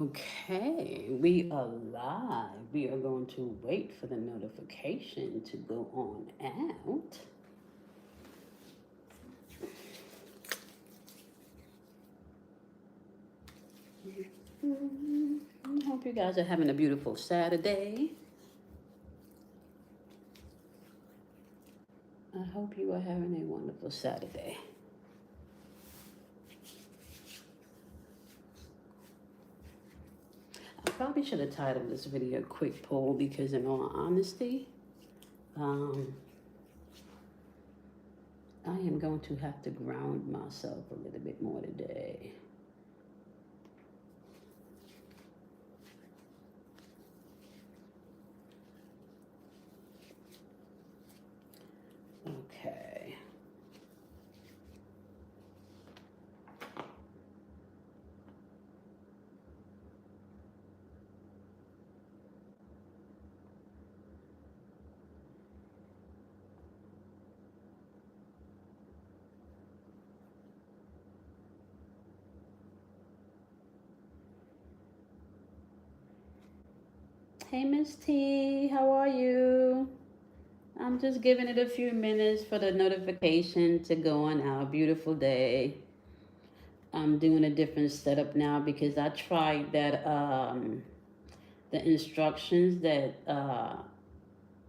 Okay, we are live. We are going to wait for the notification to go on out. I hope you guys are having a beautiful Saturday. I hope you are having a wonderful Saturday. I probably should have titled this video Quick Poll because, in all honesty, um, I am going to have to ground myself a little bit more today. Okay. Hey, Miss T, how are you? I'm just giving it a few minutes for the notification to go on our beautiful day. I'm doing a different setup now because I tried that the instructions that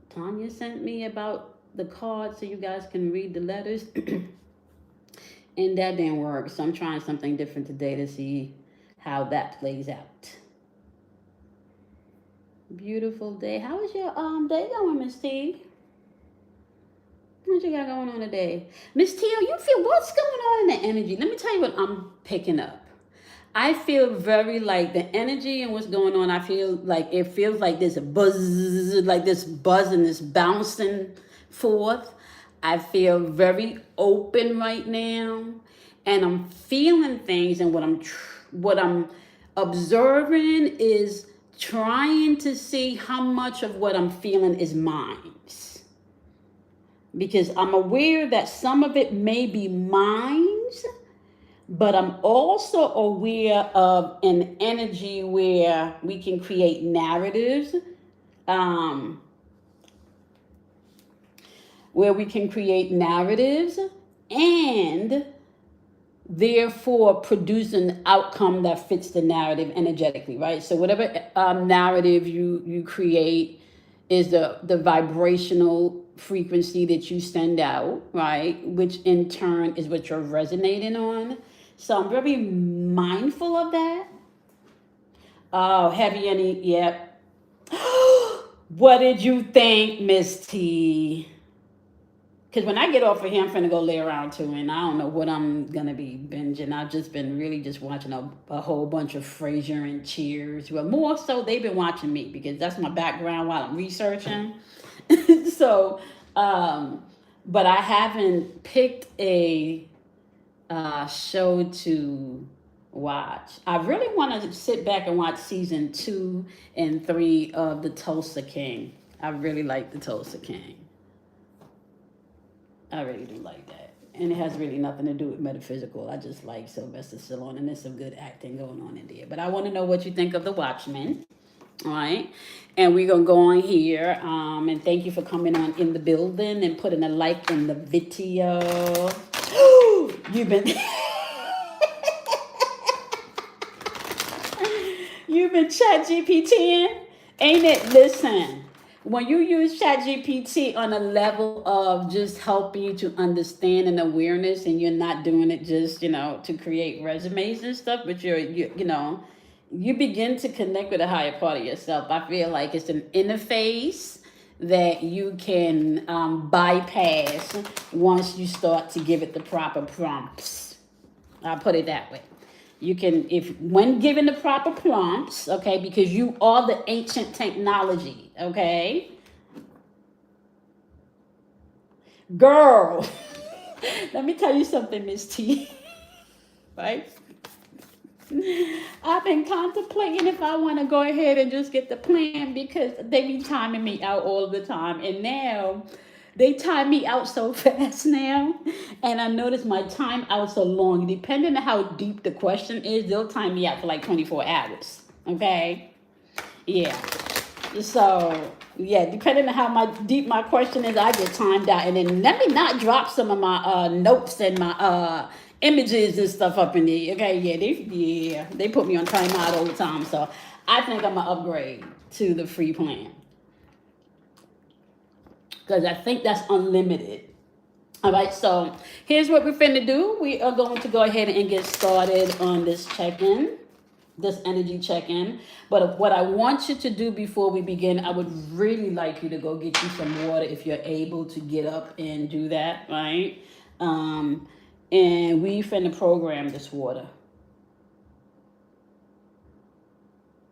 Tanya sent me about the card so you guys can read the letters, and that didn't work. So I'm trying something different today to see how that plays out. Beautiful day. How is your day going, Miss T? What you got going on today? Miss Tia, you feel what's going on in the energy? Let me tell you what I'm picking up. I feel very like the energy and what's going on. I feel like it feels like there's a buzz, like this buzz and this bouncing forth. I feel very open right now, and I'm feeling things. And what I'm observing is trying to see how much of what I'm feeling is mine, because I'm aware that some of it may be mine, but I'm also aware of an energy where we can create narratives, um, where we can create narratives and therefore produce an outcome that fits the narrative energetically, right? So whatever narrative you create is the vibrational frequency that you send out, right? Which in turn is what you're resonating on. So I'm very mindful of that. Oh, heavy any, yep. What did you think, Miss T? Because when I get off of here, I'm finna go lay around too, and I don't know what I'm gonna be binging. I've just been really just watching a whole bunch of Frasier and Cheers. Well, more so, they've been watching me because that's my background while I'm researching. So, but I haven't picked a show to watch. I really want to sit back and watch season 2 and 3 of The Tulsa King. I really like The Tulsa King. I really do like that. And it has really nothing to do with metaphysical. I just like Sylvester Stallone, and there's some good acting going on in there. But I want to know what you think of The Watchmen. All right. And we're going to go on here. And thank you for coming on in the building and putting a like in the video. You've been. You've been chat GPTing, ain't it? Listen, when you use chat GPT on a level of just helping you to understand and awareness, and you're not doing it just, to create resumes and stuff, but you begin to connect with a higher part of yourself. I feel like it's an interface that you can bypass once you start to give it the proper prompts. I'll put it that way. You can, if when given the proper prompts, okay, because you are the ancient technology, okay? Girl, let me tell you something, Miss T, right? I've been contemplating if I want to go ahead and just get the plan because they be timing me out all the time. And now they time me out so fast now. And I notice my time outs are long. Depending on how deep the question is, they'll time me out for like 24 hours. Okay? Yeah. So, yeah, depending on how deep my question is, I get timed out. And then let me not drop some of my notes and my images and stuff up in there. Okay, they put me on timeout all the time. So I think I'm gonna upgrade to the free plan because I think that's unlimited. All right, so here's what we're finna do. We are going to go ahead and get started on this check-in, this energy check-in. But what I want you to do before we begin, I would really like you to go get you some water if you're able to get up and do that, right? And we finna program this water.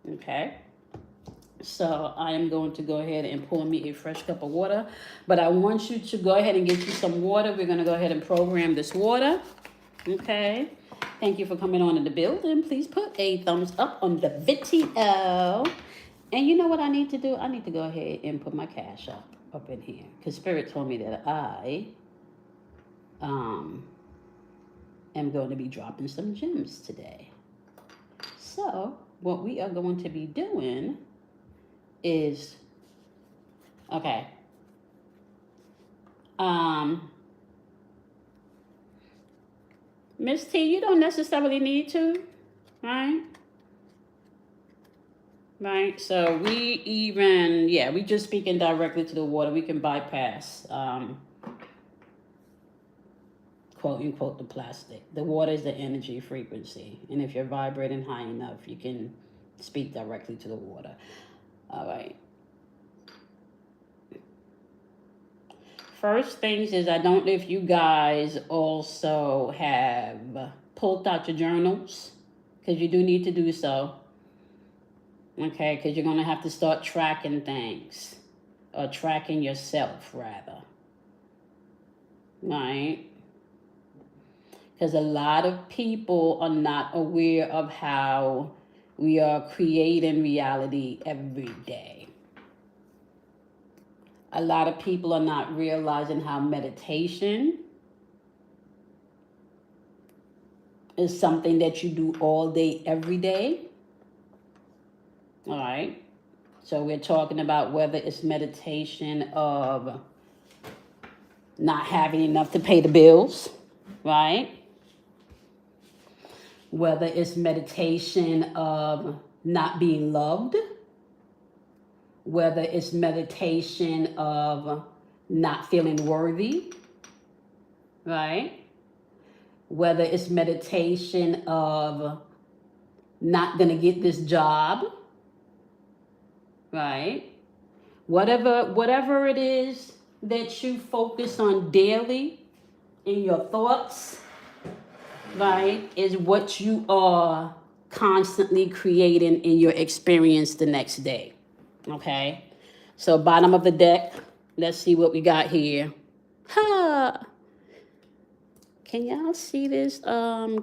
Okay? So I am going to go ahead and pour me a fresh cup of water. But I want you to go ahead and get you some water. We're going to go ahead and program this water. Okay. Thank you for coming on in the building. Please put a thumbs up on the video. And you know what I need to do? I need to go ahead and put my cash up in here. Because Spirit told me that I am going to be dropping some gems today. So what we are going to be doing is, okay, Miss T, you don't necessarily need to, right? Right, so we just speaking directly to the water. We can bypass, quote unquote, the plastic. The water is the energy frequency. And if you're vibrating high enough, you can speak directly to the water. All right. First things is, I don't know if you guys also have pulled out your journals, because you do need to do so. Okay, because you're going to have to start tracking things, or tracking yourself, rather. Right? Because a lot of people are not aware of how we are creating reality every day. A lot of people are not realizing how meditation is something that you do all day, every day. All right. So we're talking about whether it's meditation of not having enough to pay the bills, right? Whether it's meditation of not being loved, whether it's meditation of not feeling worthy, right? Whether it's meditation of not gonna get this job, right? Whatever it is that you focus on daily in your thoughts, right, is what you are constantly creating in your experience the next day. Okay, so bottom of the deck, let's see what we got here. Ha! Can y'all see this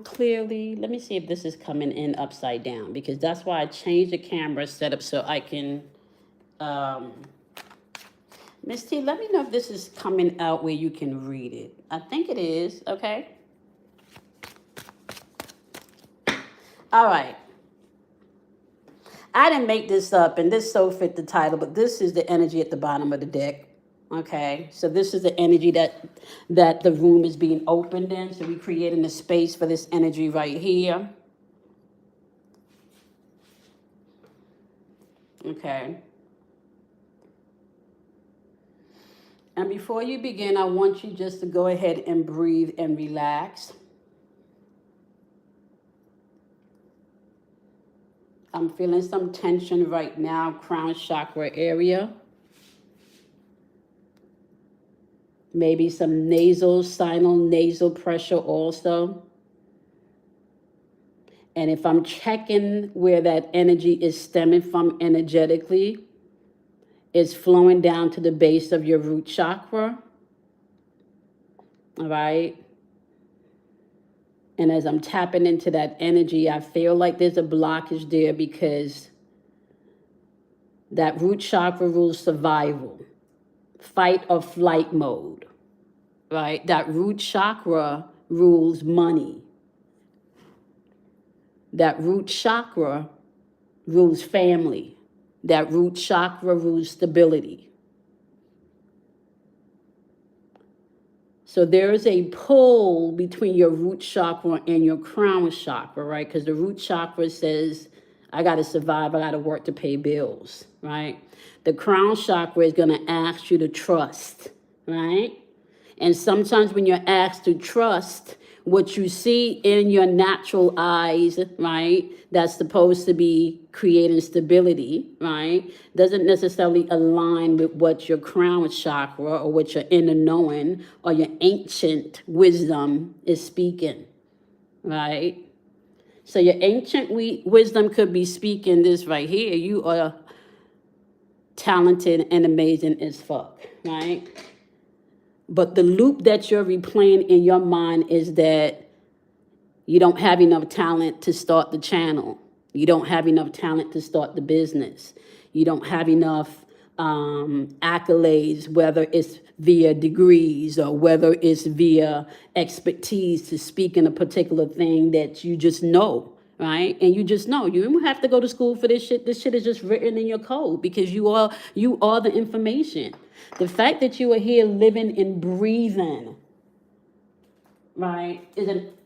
clearly? Let me see if this is coming in upside down, because that's why I changed the camera setup so I can Miss T, let me know if this is coming out where you can read it. I think it is. Okay. All right. I didn't make this up, and this so fit the title, but this is the energy at the bottom of the deck. Okay, so this is the energy that the room is being opened in. So we're creating a space for this energy right here. Okay. And before you begin, I want you just to go ahead and breathe and relax. I'm feeling some tension right now, crown chakra area. Maybe some sinus nasal pressure also. And if I'm checking where that energy is stemming from energetically, it's flowing down to the base of your root chakra. All right. And as I'm tapping into that energy, I feel like there's a blockage there, because that root chakra rules survival, fight or flight mode, right? That root chakra rules money. That root chakra rules family. That root chakra rules stability. So there is a pull between your root chakra and your crown chakra, right? Because the root chakra says, I got to survive, I got to work to pay bills, right? The crown chakra is going to ask you to trust, right? And sometimes when you're asked to trust, what you see in your natural eyes, right, that's supposed to be creating stability, right, doesn't necessarily align with what your crown chakra or what your inner knowing or your ancient wisdom is speaking, right? So your ancient wisdom could be speaking this right here. You are talented and amazing as fuck, right? But the loop that you're replaying in your mind is that you don't have enough talent to start the channel. You don't have enough talent to start the business. You don't have enough accolades, whether it's via degrees or whether it's via expertise to speak in a particular thing that you just know, right? And you just know. You don't have to go to school for this shit. This shit is just written in your code because you are the information. The fact that you are here living and breathing, right,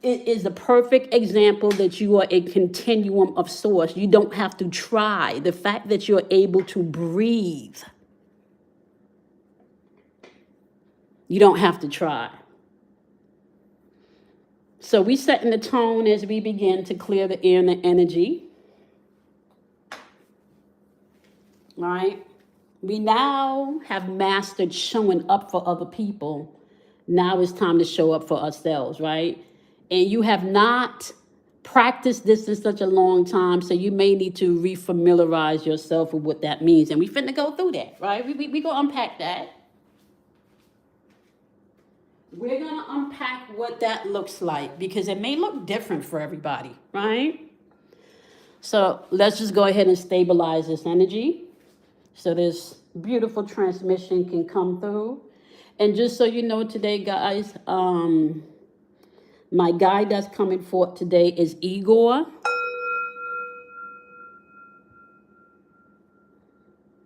is a perfect example that you are a continuum of source. You don't have to try. The fact that you're able to breathe, you don't have to try. So we setting the tone as we begin to clear the air and the energy, right? We now have mastered showing up for other people. Now it's time to show up for ourselves, right? And you have not practiced this in such a long time, so you may need to refamiliarize yourself with what that means. And we finna go through that, right? We gonna unpack that. We're gonna unpack what that looks like because it may look different for everybody, right? So let's just go ahead and stabilize this energy so this beautiful transmission can come through. And just so you know today, guys, my guide that's coming forth today is Igor.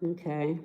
Okay.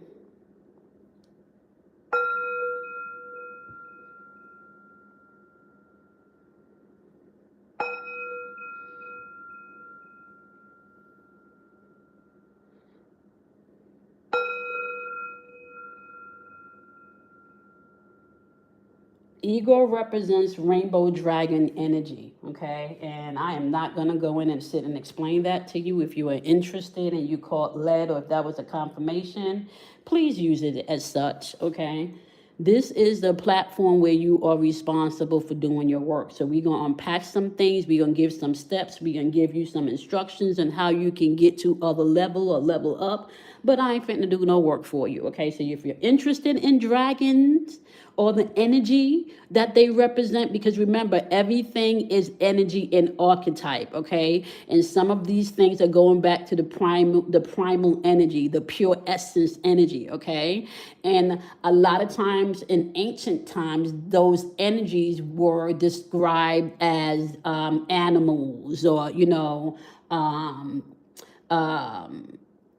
Igor represents rainbow dragon energy, okay? And I am not going to go in and sit and explain that to you. If you are interested and you caught lead or if that was a confirmation, please use it as such, okay? This is the platform where you are responsible for doing your work. So we're going to unpack some things. We're going to give some steps. We're going to give you some instructions on how you can get to other level or level up. But I ain't finna do no work for you, okay? So if you're interested in dragons or the energy that they represent, because remember, everything is energy and archetype, okay? And some of these things are going back to the primal energy, the pure essence energy, okay? And a lot of times in ancient times, those energies were described as animals or,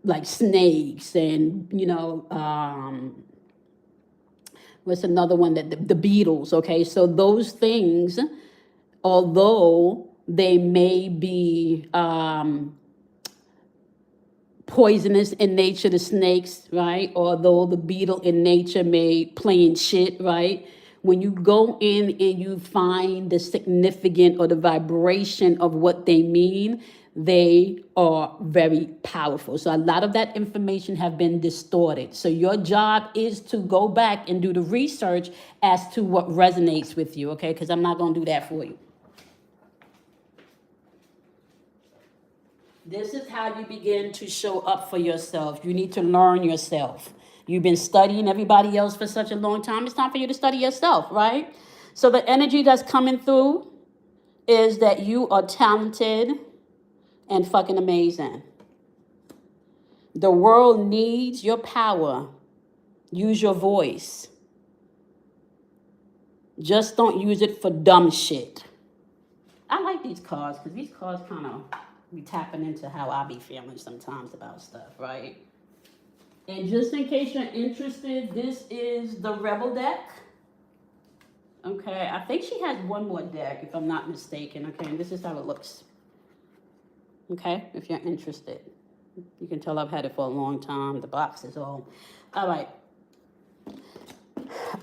like snakes and, what's another one that the beetles, okay? So those things, although they may be poisonous in nature, the snakes, right? Although the beetle in nature may plain shit, right? When you go in and you find the significant or the vibration of what they mean, they are very powerful. So a lot of that information have been distorted. So your job is to go back and do the research as to what resonates with you, okay? Because I'm not going to do that for you. This is how you begin to show up for yourself. You need to learn yourself. You've been studying everybody else for such a long time. It's time for you to study yourself, right? So the energy that's coming through is that you are talented and fucking amazing. The world needs your power. Use your voice. Just don't use it for dumb shit. I like these cards because these cards kind of be tapping into how I be feeling sometimes about stuff, right? And just in case you're interested, this is the Rebel deck. Okay, I think she has one more deck, if I'm not mistaken. Okay, and this is how it looks. Okay, if you're interested. You can tell I've had it for a long time. The box is all right.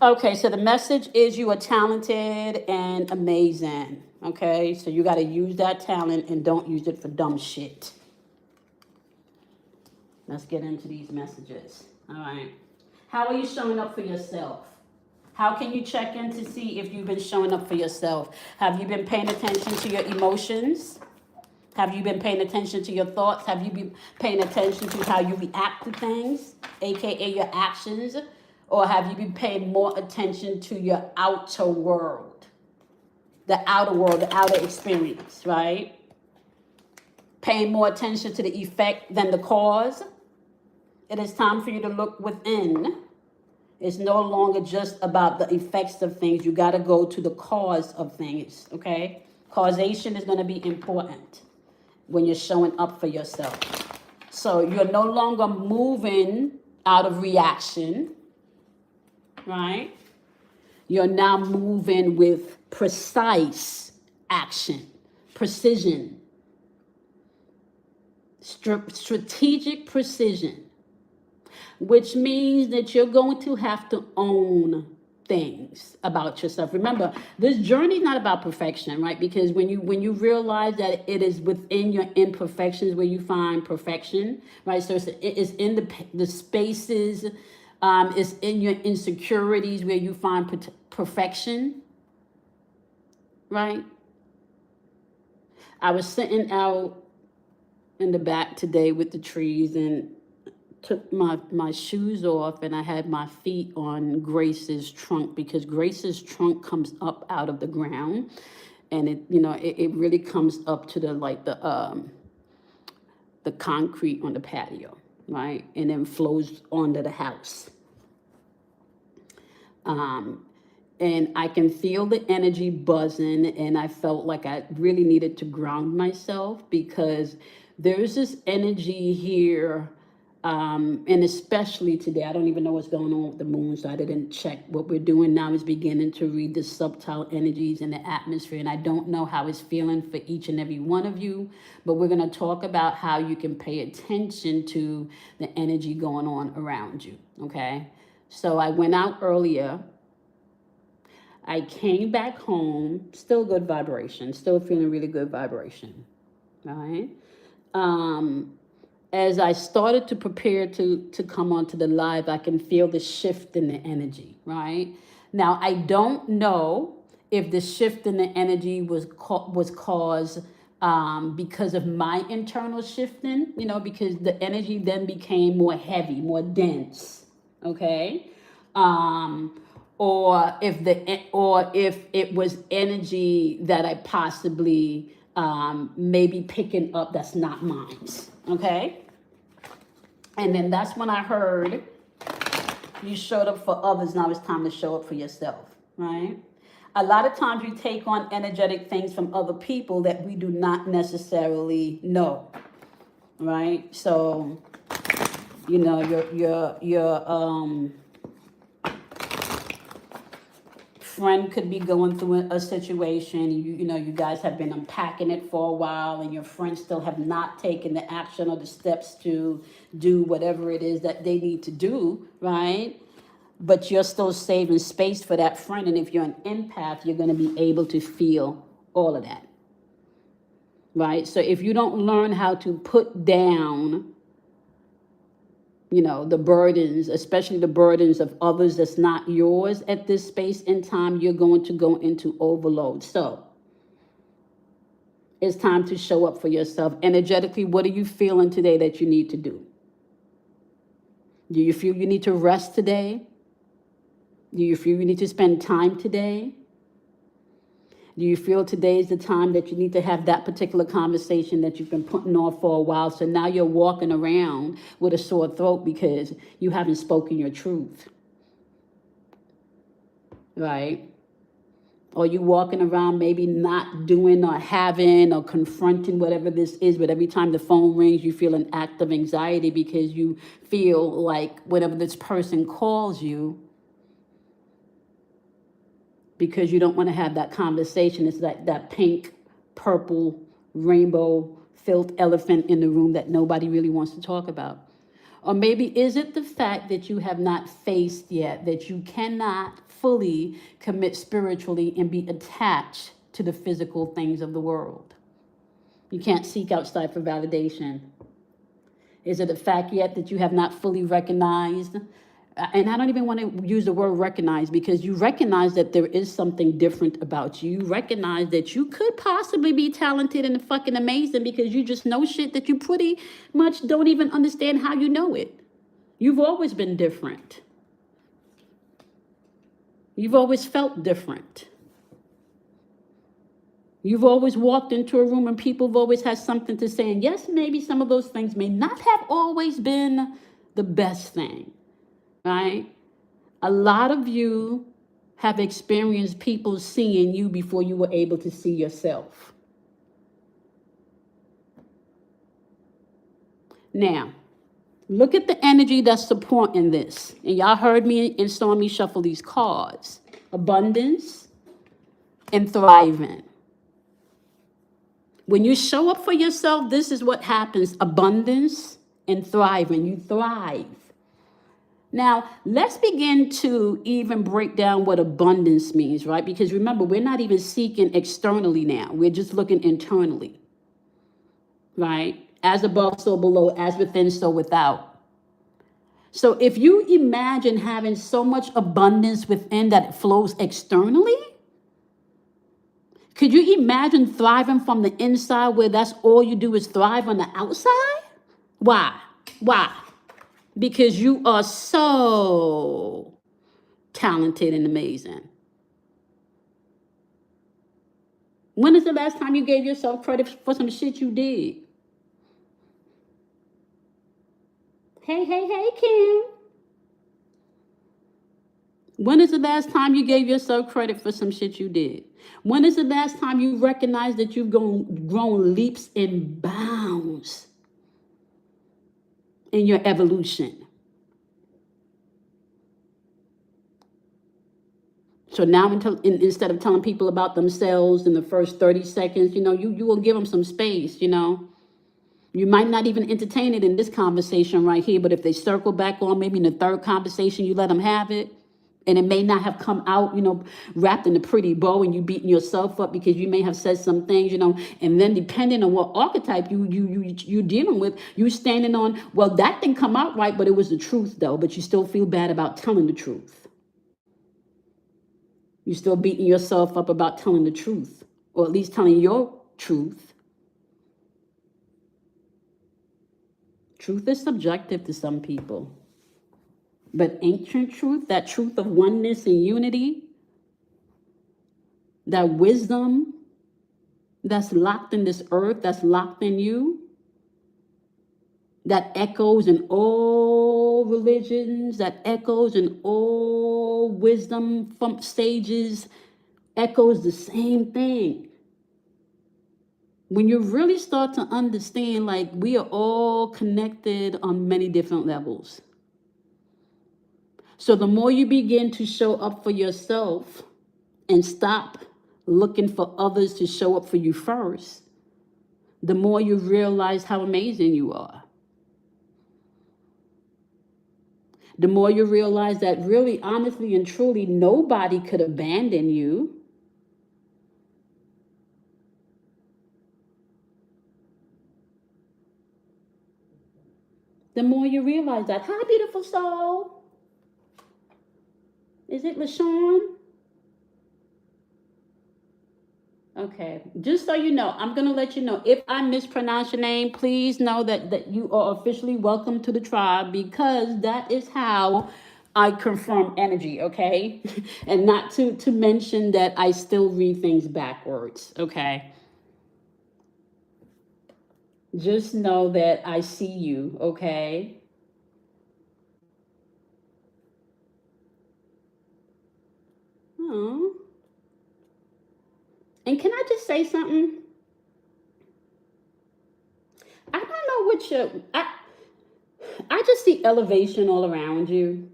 Okay, so the message is you are talented and amazing. Okay, so you got to use that talent and don't use it for dumb shit. Let's get into these messages. All right. How are you showing up for yourself? How can you check in to see if you've been showing up for yourself? Have you been paying attention to your emotions? Have you been paying attention to your thoughts? Have you been paying attention to how you react to things, aka your actions? Or have you been paying more attention to your outer world? The outer experience, right? Paying more attention to the effect than the cause. It is time for you to look within. It's no longer just about the effects of things. You got to go to the cause of things, okay? Causation is going to be important when you're showing up for yourself. So you're no longer moving out of reaction, right? You're now moving with precise action, precision, strategic precision, which means that you're going to have to own things about yourself. Remember, this journey is not about perfection, right? Because when you realize that it is within your imperfections where you find perfection, right? So it's in the spaces, it's in your insecurities where you find perfection, right? I was sitting out in the back today with the trees and took my shoes off, and I had my feet on Grace's trunk, because Grace's trunk comes up out of the ground, and it really comes up to the concrete on the patio, right? And then flows onto the house. And I can feel the energy buzzing, and I felt like I really needed to ground myself, because there's this energy here. And especially today, I don't even know what's going on with the moon, so I didn't check. What we're doing now is beginning to read the subtle energies in the atmosphere, and I don't know how it's feeling for each and every one of you, but we're going to talk about how you can pay attention to the energy going on around you, okay? So I went out earlier. I came back home, still good vibration, still feeling really good vibration, all right? As I started to prepare to come onto the live, I can feel the shift in the energy, right? Now, I don't know if the shift in the energy was caused because of my internal shifting, because the energy then became more heavy, more dense, okay? Or if it was energy that I possibly maybe picking up that's not mine, okay? And then that's when I heard you showed up for others, now it's time to show up for yourself, right? A lot of times we take on energetic things from other people that we do not necessarily know, right? So, your friend could be going through a situation. You guys have been unpacking it for a while, and your friends still have not taken the action or the steps to do whatever it is that they need to do, right? But you're still saving space for that friend, and if you're an empath, you're going to be able to feel all of that, right? So if you don't learn how to put down the burdens, especially the burdens of others that's not yours at this space in time, you're going to go into overload. So it's time to show up for yourself. Energetically, what are you feeling today that you need to do? Do you feel you need to rest today? Do you feel you need to spend time today? Do you feel today is the time that you need to have that particular conversation that you've been putting off for a while? So now you're walking around with a sore throat because you haven't spoken your truth, right? Or you walking around maybe not doing or having or confronting whatever this is, but every time the phone rings, you feel an act of anxiety because you feel like whenever this person calls you, because you don't want to have that conversation. It's like that pink, purple, rainbow filled elephant in the room that nobody really wants to talk about. Or maybe is it the fact that you have not faced yet, that you cannot fully commit spiritually and be attached to the physical things of the world? You can't seek outside for validation. Is it the fact yet that you have not fully recognized? And I don't even want to use the word recognize, because you recognize that there is something different about you. You recognize that you could possibly be talented and fucking amazing because you just know shit that you pretty much don't even understand how you know it. You've always been different. You've always felt different. You've always walked into a room and people have always had something to say. And yes, maybe some of those things may not have always been the best thing. Right? A lot of you have experienced people seeing you before you were able to see yourself. Now, look at the energy that's supporting this. And y'all heard me and saw me shuffle these cards. Abundance and thriving. When you show up for yourself, this is what happens. Abundance and thriving. You thrive. Now, let's begin to even break down what abundance means, right? Because remember, we're not even seeking externally now. We're just looking internally, right? As above, so below, as within, so without. So if you imagine having so much abundance within that it flows externally, could you imagine thriving from the inside where that's all you do is thrive on the outside? Why? Why? Because you are so talented and amazing. When is the last time you gave yourself credit for some shit you did? Hey, Kim. When is the last time you gave yourself credit for some shit you did? When is the last time you recognized that you've grown leaps and bounds in your evolution? So now instead of telling people about themselves in the first 30 seconds, you will give them some space, You might not even entertain it in this conversation right here, but if they circle back on maybe in the third conversation, you let them have it. And it may not have come out, wrapped in a pretty bow and you beating yourself up because you may have said some things, and then depending on what archetype you're dealing with, you standing on, well, that didn't come out right, but it was the truth though, but you still feel bad about telling the truth. You're still beating yourself up about telling the truth, or at least telling your truth. Truth is subjective to some people. But ancient truth, that truth of oneness and unity, that wisdom that's locked in this earth, that's locked in you, that echoes in all religions, that echoes in all wisdom from stages, echoes the same thing. When you really start to understand, like, we are all connected on many different levels. So the more you begin to show up for yourself and stop looking for others to show up for you first, the more you realize how amazing you are. The more you realize that really, honestly, and truly, nobody could abandon you. The more you realize that. Hi, beautiful soul. Is it LaShawn? Okay, just so you know, I'm going to let you know, if I mispronounce your name, please know that you are officially welcome to the tribe, because that is how I confirm energy, okay? And not to mention that I still read things backwards, okay? Just know that I see you, okay? Oh. And can I just say something? I don't know what I just see elevation all around you.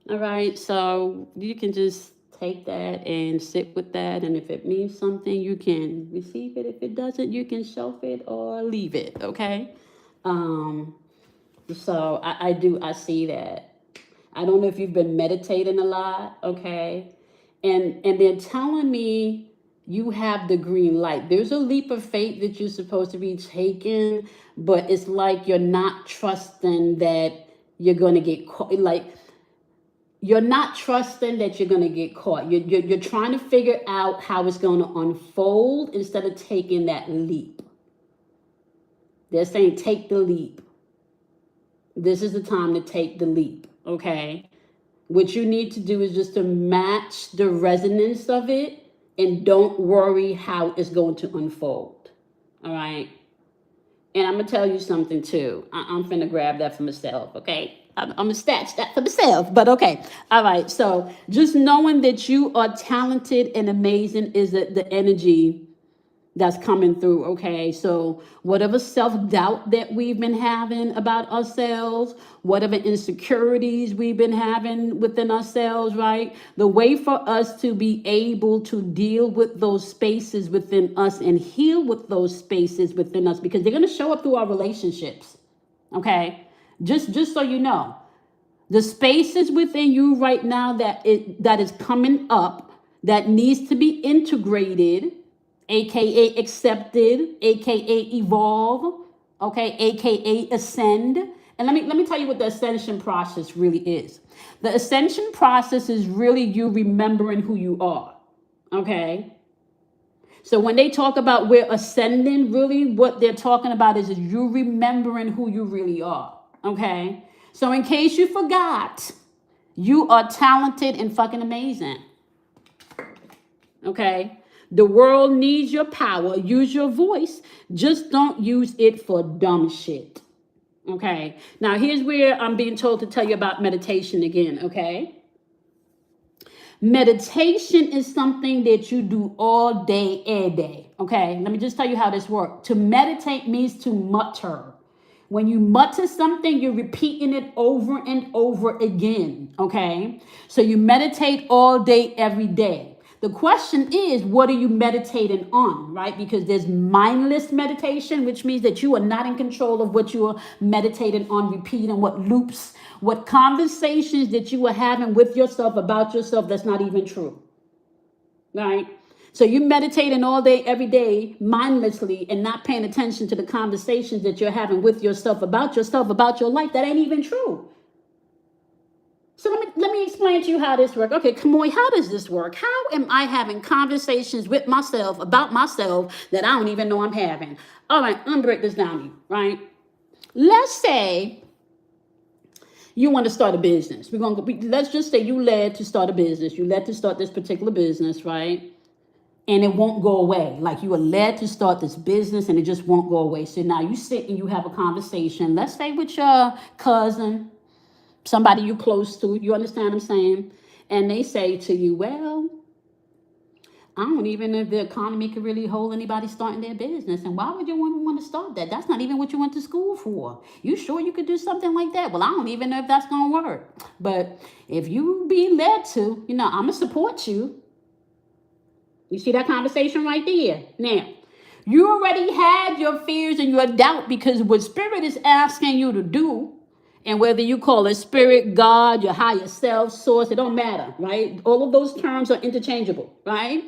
All right. So you can just take that and sit with that. And if it means something, you can receive it. If it doesn't, you can shelf it or leave it. Okay. Um, so I see that. I don't know if you've been meditating a lot, okay? And they're telling me you have the green light. There's a leap of faith that you're supposed to be taking, but it's like you're not trusting that you're going to get caught. Like you're not trusting that you're going to get caught. You're trying to figure out how it's going to unfold instead of taking that leap. They're saying take the leap. This is the time to take the leap, okay? What you need to do is just to match the resonance of it and don't worry how it's going to unfold, all right? And I'm going to tell you something too. I'm finna grab that for myself, okay? I'm going to snatch that for myself, but okay. All right, so just knowing that you are talented and amazing is the energy that's coming through, okay? So whatever self-doubt that we've been having about ourselves, whatever insecurities we've been having within ourselves, right? The way for us to be able to deal with those spaces within us and heal with those spaces within us, because they're going to show up through our relationships, okay? Just so you know, the spaces within you right now that is coming up that needs to be integrated, aka accepted, aka evolve, okay, aka ascend. And let me tell you what the ascension process really is. The ascension process is really you remembering who you are, okay? So when they talk about we're ascending, really what they're talking about is you remembering who you really are, okay? So in case you forgot, you are talented and fucking amazing, okay? The world needs your power. Use your voice. Just don't use it for dumb shit. Okay. Now, here's where I'm being told to tell you about meditation again. Okay. Meditation is something that you do all day, every day. Okay. Let me just tell you how this works. To meditate means to mutter. When you mutter something, you're repeating it over and over again. Okay. So you meditate all day, every day. The question is, what are you meditating on, right? Because there's mindless meditation, which means that you are not in control of what you are meditating on, repeating, what loops, what conversations that you are having with yourself about yourself that's not even true, right? So you're meditating all day, every day, mindlessly, and not paying attention to the conversations that you're having with yourself, about your life that ain't even true. So let me explain to you how this works. Okay, Kamoy, how does this work? How am I having conversations with myself about myself that I don't even know I'm having? All right, let me break this down to you, right? Let's say you want to start a business. Let's just say you led to start a business. You led to start this particular business, right? And it won't go away. Like you were led to start this business and it just won't go away. So now you sit and you have a conversation, let's say with your cousin, somebody you close to, you understand what I'm saying? And they say to you, well, I don't even know if the economy could really hold anybody starting their business. And why would you want to start that? That's not even what you went to school for. You sure you could do something like that? Well, I don't even know if that's going to work. But if you be led to, I'm going to support you. You see that conversation right there? Now, you already had your fears and your doubt because what Spirit is asking you to do, and whether you call it spirit, God, your higher self, source, it don't matter, right? All of those terms are interchangeable, right?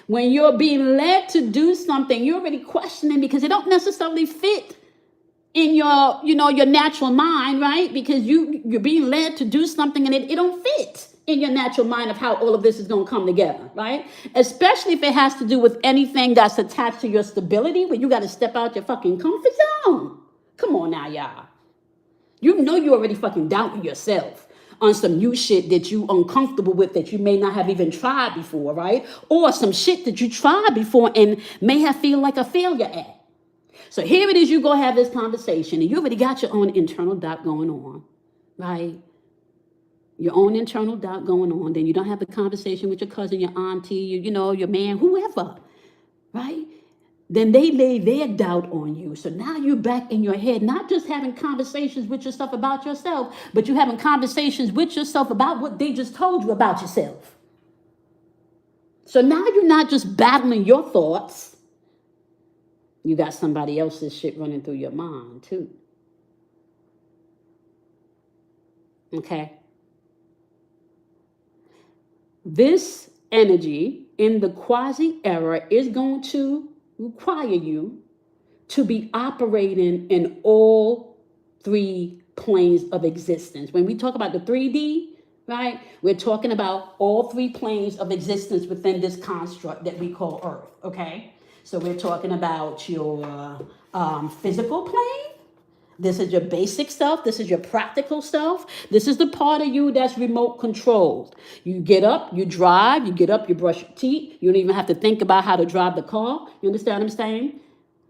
When you're being led to do something, you're already questioning because it don't necessarily fit in your, your natural mind, right? Because you're being led to do something and it don't fit in your natural mind of how all of this is going to come together, right? Especially if it has to do with anything that's attached to your stability, where you got to step out your fucking comfort zone. Come on now, y'all. You know you already fucking doubting yourself on some new shit that you uncomfortable with that you may not have even tried before, right? Or some shit that you tried before and may have feel like a failure at. So here it is, you go have this conversation and you already got your own internal doubt going on, right? Your own internal doubt going on. Then you don't have the conversation with your cousin, your auntie, your man, whoever. right? Then they lay their doubt on you. So now you're back in your head, not just having conversations with yourself about yourself, but you're having conversations with yourself about what they just told you about yourself. So now you're not just battling your thoughts. You got somebody else's shit running through your mind too. Okay? This energy in the quasi era is going to require you to be operating in all three planes of existence. When we talk about the 3D, right, we're talking about all three planes of existence within this construct that we call Earth, okay? So we're talking about your physical plane. This is your basic self. This is your practical self. This is the part of you that's remote controlled. You get up, you drive, you get up, you brush your teeth. You don't even have to think about how to drive the car. You understand what I'm saying?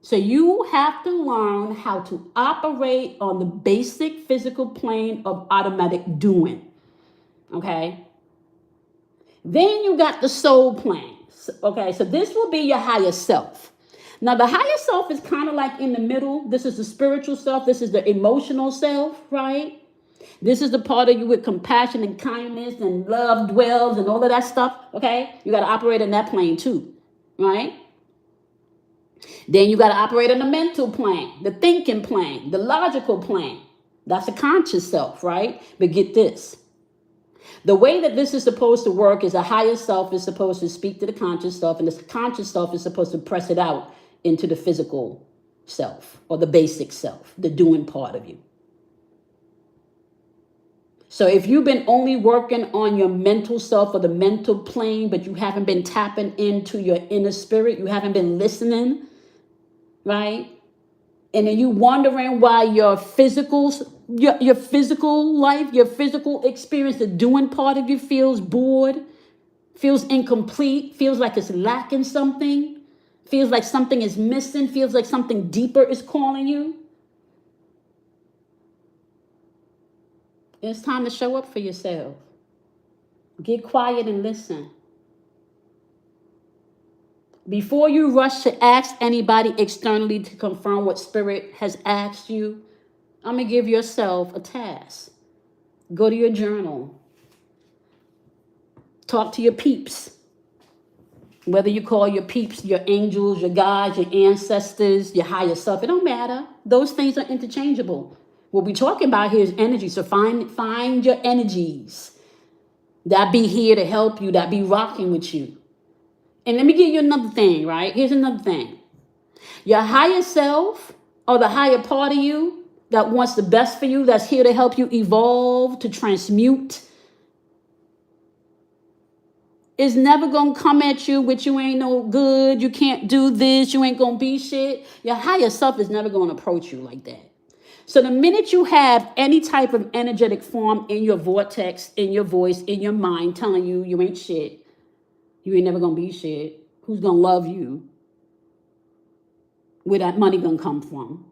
So you have to learn how to operate on the basic physical plane of automatic doing. Okay? Then you got the soul plane. Okay, so this will be your higher self. Now, the higher self is kind of like in the middle. This is the spiritual self. This is the emotional self, right? This is the part of you with compassion and kindness and love dwells and all of that stuff, okay? You got to operate in that plane too, right? Then you got to operate on the mental plane, the thinking plane, the logical plane. That's the conscious self, right? But get this. The way that this is supposed to work is a higher self is supposed to speak to the conscious self, and the conscious self is supposed to press it out into the physical self or the basic self, the doing part of you. So if you've been only working on your mental self or the mental plane, but you haven't been tapping into your inner spirit, you haven't been listening, right? And then you wondering why your physical life, your physical experience, the doing part of you feels bored, feels incomplete, feels like it's lacking something, feels like something is missing, feels like something deeper is calling you. It's time to show up for yourself. Get quiet and listen. Before you rush to ask anybody externally to confirm what spirit has asked you, I'm going to give yourself a task. Go to your journal. Talk to your peeps. Whether you call your peeps your angels, your guides, your ancestors, your higher self, it don't matter. Those things are interchangeable. What we're talking about here is energy. So find your energies that be here to help you, that be rocking with you. And let me give you another thing, right? Here's another thing. Your higher self or the higher part of you that wants the best for you, that's here to help you evolve, to transmute, is never going to come at you with you ain't no good, you can't do this, you ain't going to be shit. Your higher self is never going to approach you like that. So the minute you have any type of energetic form in your vortex, in your voice, in your mind telling you you ain't shit, you ain't never going to be shit, who's going to love you, where that money going to come from,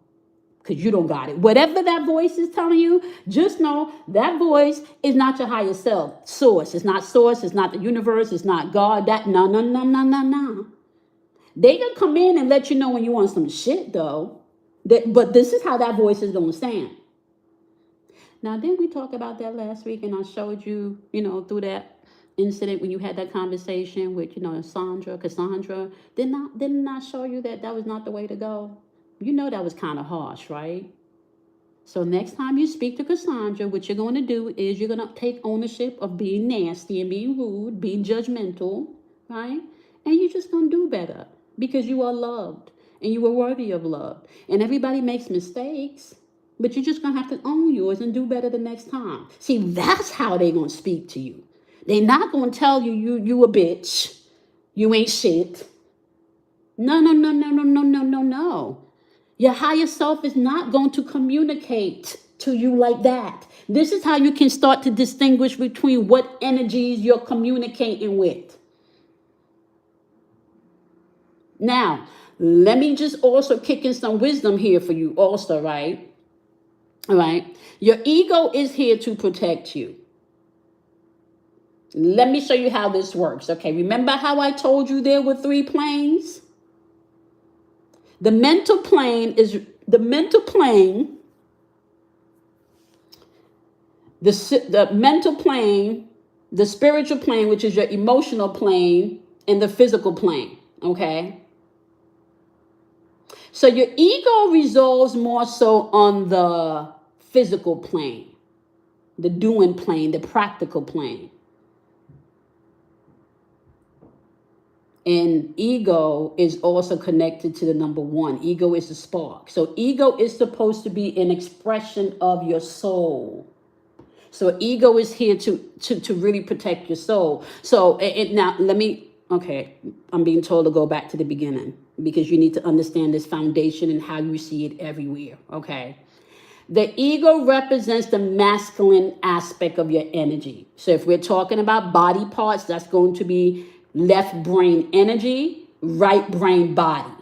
because you don't got it. Whatever that voice is telling you, just know that voice is not your higher self. Source. It's not source. It's not the universe. It's not God. No. They can come in and let you know when you want some shit, though. But this is how that voice is going to stand. Now, didn't we talk about that last week? And I showed you, through that incident when you had that conversation with, Cassandra. Didn't I show you that was not the way to go? You know that was kind of harsh, right? So next time you speak to Cassandra, what you're going to do is you're going to take ownership of being nasty and being rude, being judgmental, right? And you're just going to do better because you are loved and you are worthy of love. And everybody makes mistakes, but you're just going to have to own yours and do better the next time. See, that's how they're going to speak to you. They're not going to tell you a bitch, you ain't shit. No. Your higher self is not going to communicate to you like that. This is how you can start to distinguish between what energies you're communicating with. Now, let me just also kick in some wisdom here for you also, right? All right. Your ego is here to protect you. Let me show you how this works. Okay. Remember how I told you there were three planes? The mental plane is the mental plane, the mental plane, the spiritual plane, which is your emotional plane, and the physical plane. Okay. So your ego resolves more so on the physical plane, the doing plane, the practical plane. And ego is also connected to the number one. Ego is the spark. So ego is supposed to be an expression of your soul. So ego is here to really protect your soul. So now okay, I'm being told to go back to the beginning because you need to understand this foundation and how you see it everywhere. Okay. The ego represents the masculine aspect of your energy. So if we're talking about body parts, that's going to be left brain energy, right brain body.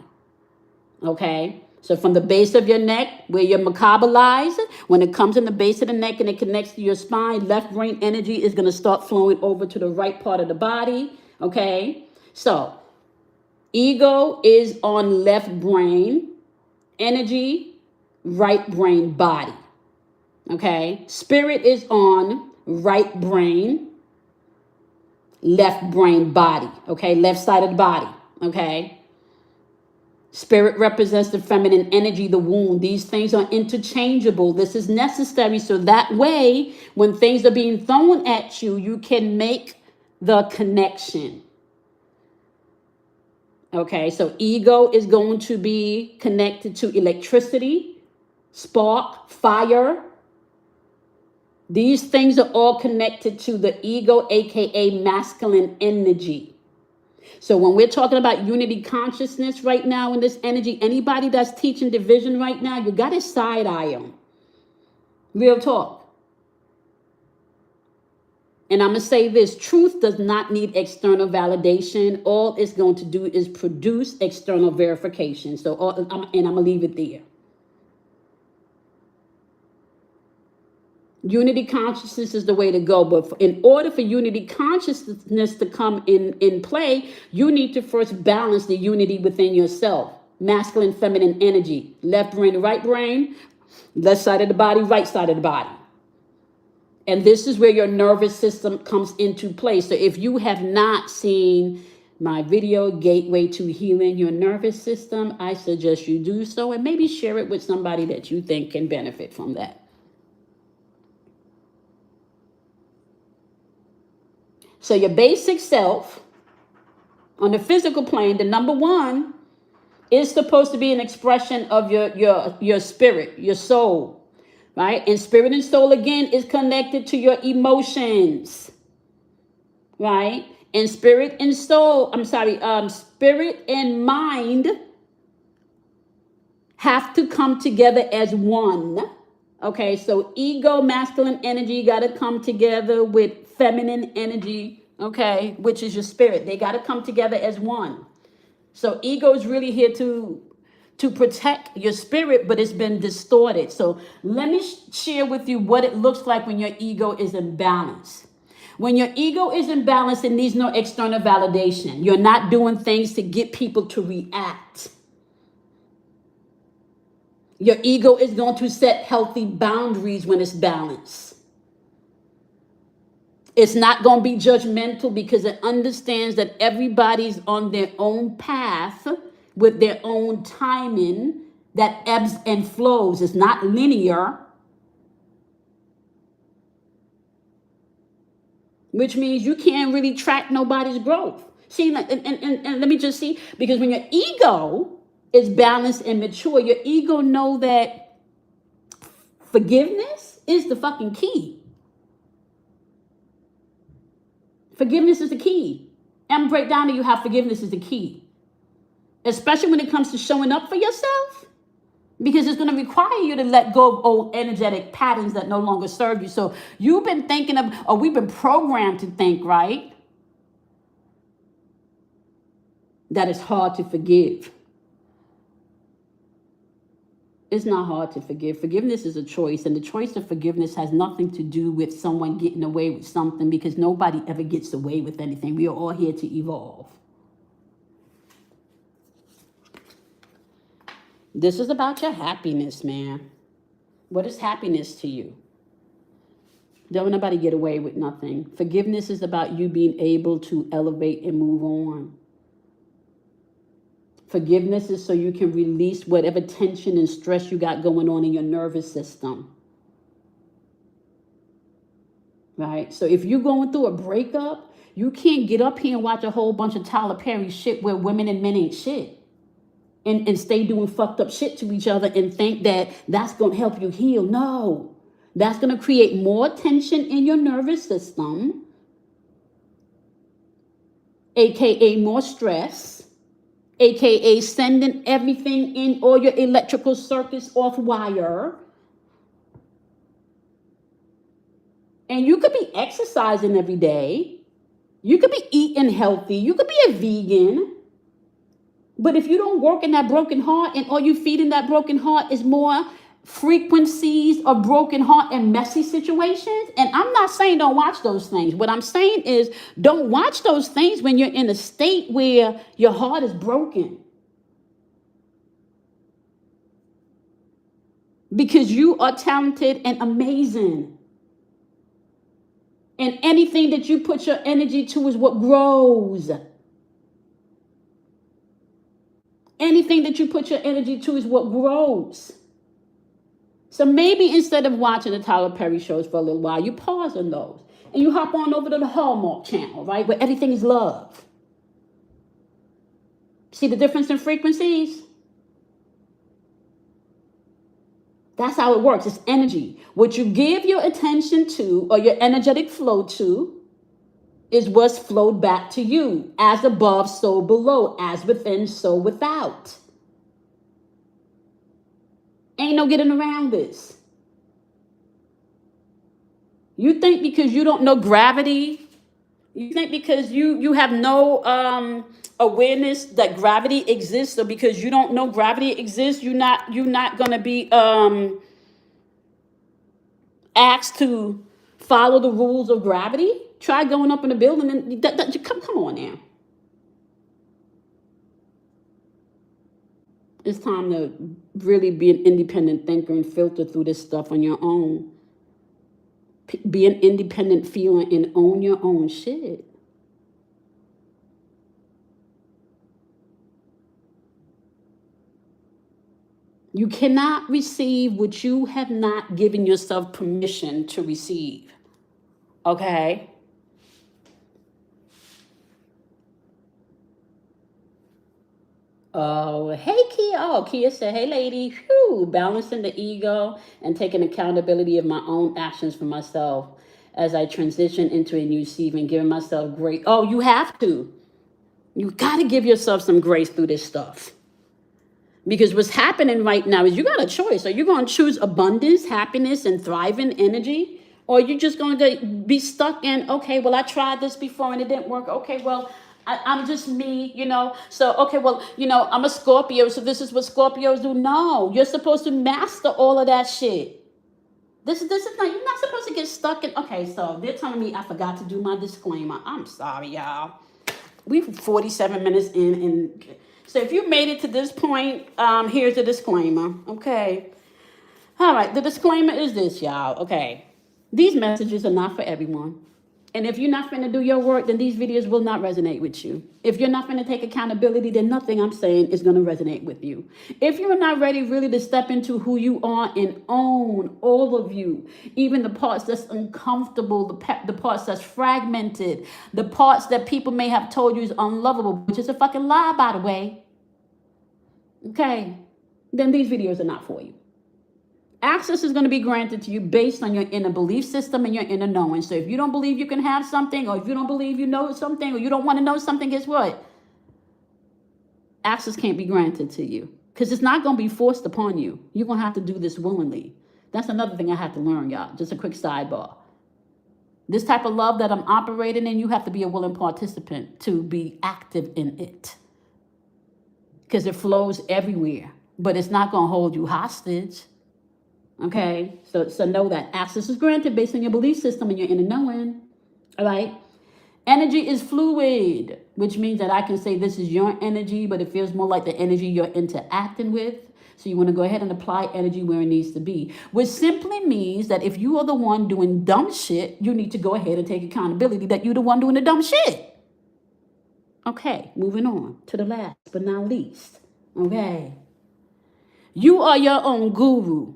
Okay? So from the base of your neck, where you're metabolized, when it comes in the base of the neck and it connects to your spine, left brain energy is going to start flowing over to the right part of the body. Okay? So ego is on left brain energy, right brain body. Okay? Spirit is on right brain, left brain body. Okay? Left side of the body. Okay? Spirit represents the feminine energy, the womb. These things are interchangeable. This is necessary so that way, when things are being thrown at you, you can make the connection. Okay, so ego is going to be connected to electricity, spark, fire. These things are all connected to the ego, aka masculine energy. So when we're talking about unity consciousness right now in this energy, anybody that's teaching division right now, you got to side eye them. Real talk. And I'm going to say this, truth does not need external validation. All it's going to do is produce external verification. And I'm going to leave it there. Unity consciousness is the way to go. But in order for unity consciousness to come in play, you need to first balance the unity within yourself. Masculine, feminine energy. Left brain, right brain. Left side of the body, right side of the body. And this is where your nervous system comes into play. So if you have not seen my video, Gateway to Healing Your Nervous System, I suggest you do so and maybe share it with somebody that you think can benefit from that. So your basic self on the physical plane, the number one, is supposed to be an expression of your spirit, your soul, right? And spirit and soul, again, is connected to your emotions, right? And spirit and mind have to come together as one. Okay, so ego, masculine energy got to come together with feminine energy, okay, which is your spirit. They got to come together as one. So ego is really here to protect your spirit, but it's been distorted. So let me share with you what it looks like when your ego is in balance. When your ego is in balance, it needs no external validation. You're not doing things to get people to react. Your ego is going to set healthy boundaries when it's balanced. It's not going to be judgmental because it understands that everybody's on their own path with their own timing that ebbs and flows. It's not linear, which means you can't really track nobody's growth. See, and let me just see, because when your ego is balanced and mature, your ego know that forgiveness is the fucking key. Forgiveness is the key. I'm break down to you how forgiveness is the key, especially when it comes to showing up for yourself, because it's going to require you to let go of old energetic patterns that no longer serve you. So you've been thinking of, or we've been programmed to think, right, that it's hard to forgive. It's not hard to forgive. Forgiveness is a choice, and the choice of forgiveness has nothing to do with someone getting away with something, because nobody ever gets away with anything. We are all here to evolve. This is about your happiness, man. What is happiness to you? Don't nobody get away with nothing. Forgiveness is about you being able to elevate and move on. Forgiveness is so you can release whatever tension and stress you got going on in your nervous system. Right? So if you're going through a breakup, you can't get up here and watch a whole bunch of Tyler Perry shit where women and men ain't shit. And stay doing fucked up shit to each other and think that that's going to help you heal. No. That's going to create more tension in your nervous system, aka more stress, aka sending everything in all your electrical circuits off wire. And you could be exercising every day. You could be eating healthy. You could be a vegan. But if you don't work in that broken heart and all you feed in that broken heart is more frequencies of broken heart and messy situations, and I'm not saying don't watch those things. What I'm saying is don't watch those things when you're in a state where your heart is broken. Because you are talented and amazing. And anything that you put your energy to is what grows. Anything that you put your energy to is what grows. So maybe instead of watching the Tyler Perry shows for a little while, you pause on those and you hop on over to the Hallmark channel, right? Where everything is love. See the difference in frequencies? That's how it works. It's energy. What you give your attention to or your energetic flow to is what's flowed back to you. As above, so below. As within, so without. Ain't no getting around this. You think because you don't know gravity, you think because you have no awareness that gravity exists, or because you don't know gravity exists, you're not gonna be asked to follow the rules of gravity? Try going up in a building and come on now. It's time to really be an independent thinker and filter through this stuff on your own. Be an independent feeler and own your own shit. You cannot receive what you have not given yourself permission to receive. Okay? Oh, hey, Kia. Oh, Kia said, hey, lady. Whew, balancing the ego and taking accountability of my own actions for myself as I transition into a new season, giving myself grace. Oh, you have to. You got to give yourself some grace through this stuff. Because what's happening right now is you got a choice. Are you going to choose abundance, happiness, and thriving energy? Or are you just going to be stuck in, okay, well, I tried this before and it didn't work. Okay, well, I'm just me, So, okay, well, I'm a Scorpio, so this is what Scorpios do. No, you're supposed to master all of that shit. This is not, you're not supposed to get stuck in, okay, so they're telling me I forgot to do my disclaimer. I'm sorry, y'all. We're 47 minutes in, and so if you made it to this point, here's the disclaimer, okay? All right, the disclaimer is this, y'all, okay? These messages are not for everyone. And if you're not going to do your work, then these videos will not resonate with you. If you're not going to take accountability, then nothing I'm saying is going to resonate with you. If you're not ready really to step into who you are and own all of you, even the parts that's uncomfortable, the parts that's fragmented, the parts that people may have told you is unlovable, which is a fucking lie, by the way, okay, then these videos are not for you. Access is going to be granted to you based on your inner belief system and your inner knowing. So if you don't believe you can have something, or if you don't believe you know something, or you don't want to know something, guess what? Access can't be granted to you because it's not going to be forced upon you. You're going to have to do this willingly. That's another thing I had to learn, y'all. Just a quick sidebar. This type of love that I'm operating in, you have to be a willing participant to be active in it because it flows everywhere, but it's not going to hold you hostage. Okay, so know that access is granted based on your belief system and your inner knowing. All right. Energy is fluid, which means that I can say this is your energy, but it feels more like the energy you're interacting with. So you want to go ahead and apply energy where it needs to be, which simply means that if you are the one doing dumb shit, you need to go ahead and take accountability that you're the one doing the dumb shit. Okay, moving on to the last but not least. Okay. You are your own guru.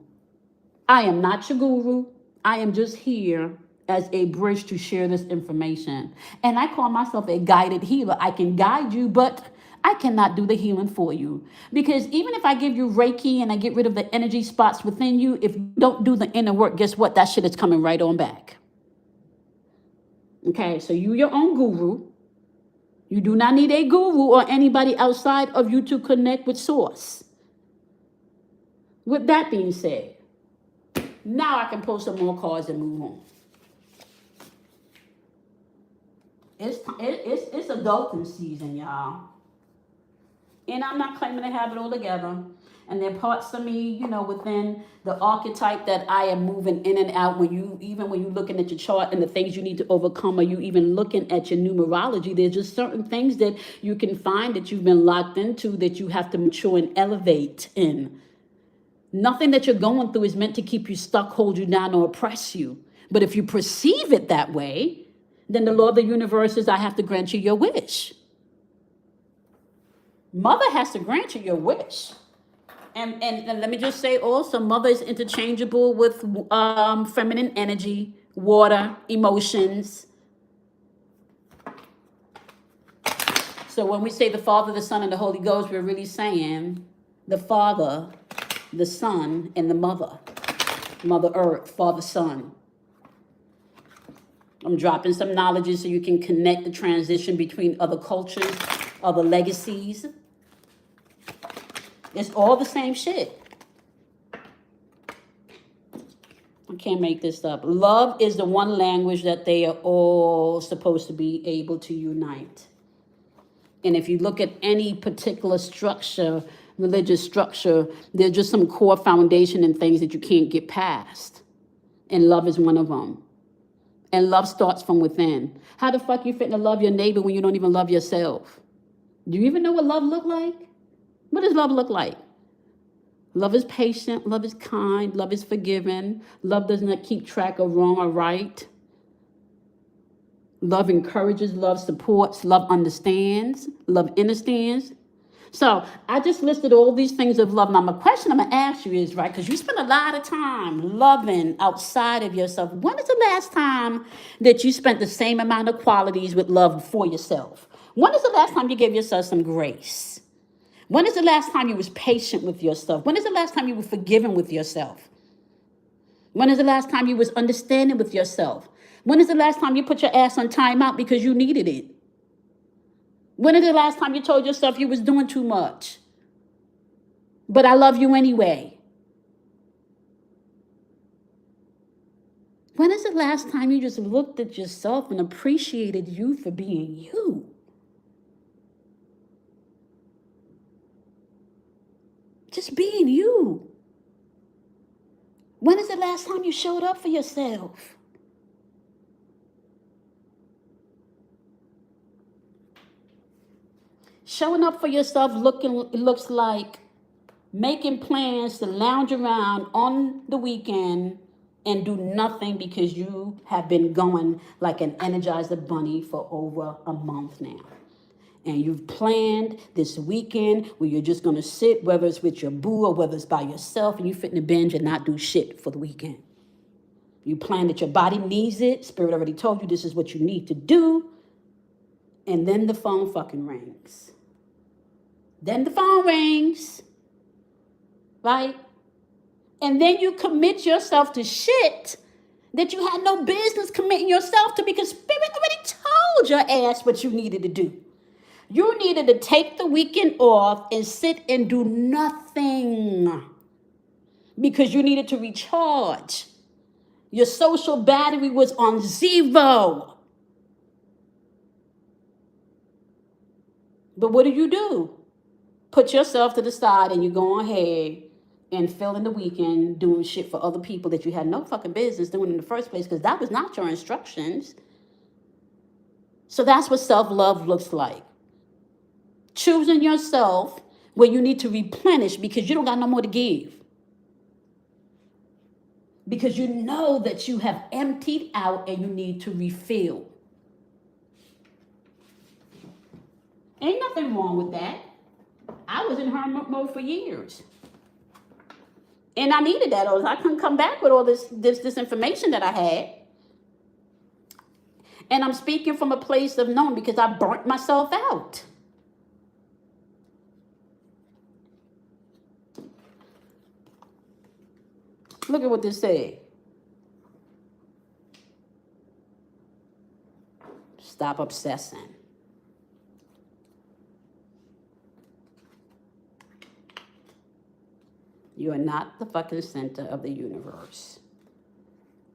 I am not your guru. I am just here as a bridge to share this information. And I call myself a guided healer. I can guide you, but I cannot do the healing for you. Because even if I give you Reiki and I get rid of the energy spots within you, if you don't do the inner work, guess what? That shit is coming right on back. Okay, so you your own guru. You do not need a guru or anybody outside of you to connect with source. With that being said, now I can pull some more cards and move on. It's adulting season, y'all. And I'm not claiming to have it all together. And there are parts of me, within the archetype that I am moving in and out. When you looking at your chart and the things you need to overcome, or you even looking at your numerology, there's just certain things that you can find that you've been locked into that you have to mature and elevate in. Nothing that you're going through is meant to keep you stuck, hold you down, or oppress you. But if you perceive it that way, then the law of the universe is I have to grant you your wish. Mother has to grant you your wish. And let me just say also, mother is interchangeable with feminine energy, water, emotions. So when we say the Father, the Son, and the Holy Ghost, we're really saying the Father, the Son, and the Mother. Mother Earth, Father, Son. I'm dropping some knowledge so you can connect the transition between other cultures, other legacies. It's all the same shit. I can't make this up. Love is the one language that they are all supposed to be able to unite. And if you look at any particular structure, religious structure, there's just some core foundation and things that you can't get past. And love is one of them. And love starts from within. How the fuck you fit to love your neighbor when you don't even love yourself? Do you even know what love look like? What does love look like? Love is patient. Love is kind. Love is forgiving. Love does not keep track of wrong or right. Love encourages. Love supports. Love understands. Love understands. So I just listed all these things of love. Now, my question I'm going to ask you is, right, because you spend a lot of time loving outside of yourself. When is the last time that you spent the same amount of qualities with love for yourself? When is the last time you gave yourself some grace? When is the last time you was patient with yourself? When is the last time you were forgiving with yourself? When is the last time you was understanding with yourself? When is the last time you put your ass on timeout because you needed it? When is the last time you told yourself you was doing too much? But I love you anyway. When is the last time you just looked at yourself and appreciated you for being you? Just being you. When is the last time you showed up for yourself? Showing up for yourself looks like making plans to lounge around on the weekend and do nothing because you have been going like an Energizer bunny for over a month now. And you've planned this weekend where you're just going to sit, whether it's with your boo or whether it's by yourself, and you fit in the binge and not do shit for the weekend. You plan that your body needs it. Spirit already told you this is what you need to do. And then the phone fucking rings. Then the phone rings. Right? And then you commit yourself to shit that you had no business committing yourself to because Spirit already told your ass what you needed to do. You needed to take the weekend off and sit and do nothing because you needed to recharge. Your social battery was on zero. But what do? Put yourself to the side and you go ahead and fill in the weekend doing shit for other people that you had no fucking business doing in the first place because that was not your instructions. So that's what self-love looks like. Choosing yourself where you need to replenish because you don't got no more to give. Because you know that you have emptied out and you need to refill. Ain't nothing wrong with that. I was in hermit mode for years. And I needed that. I couldn't come back with all this information that I had. And I'm speaking from a place of knowing because I burnt myself out. Look at what this said. Stop obsessing. You are not the fucking center of the universe.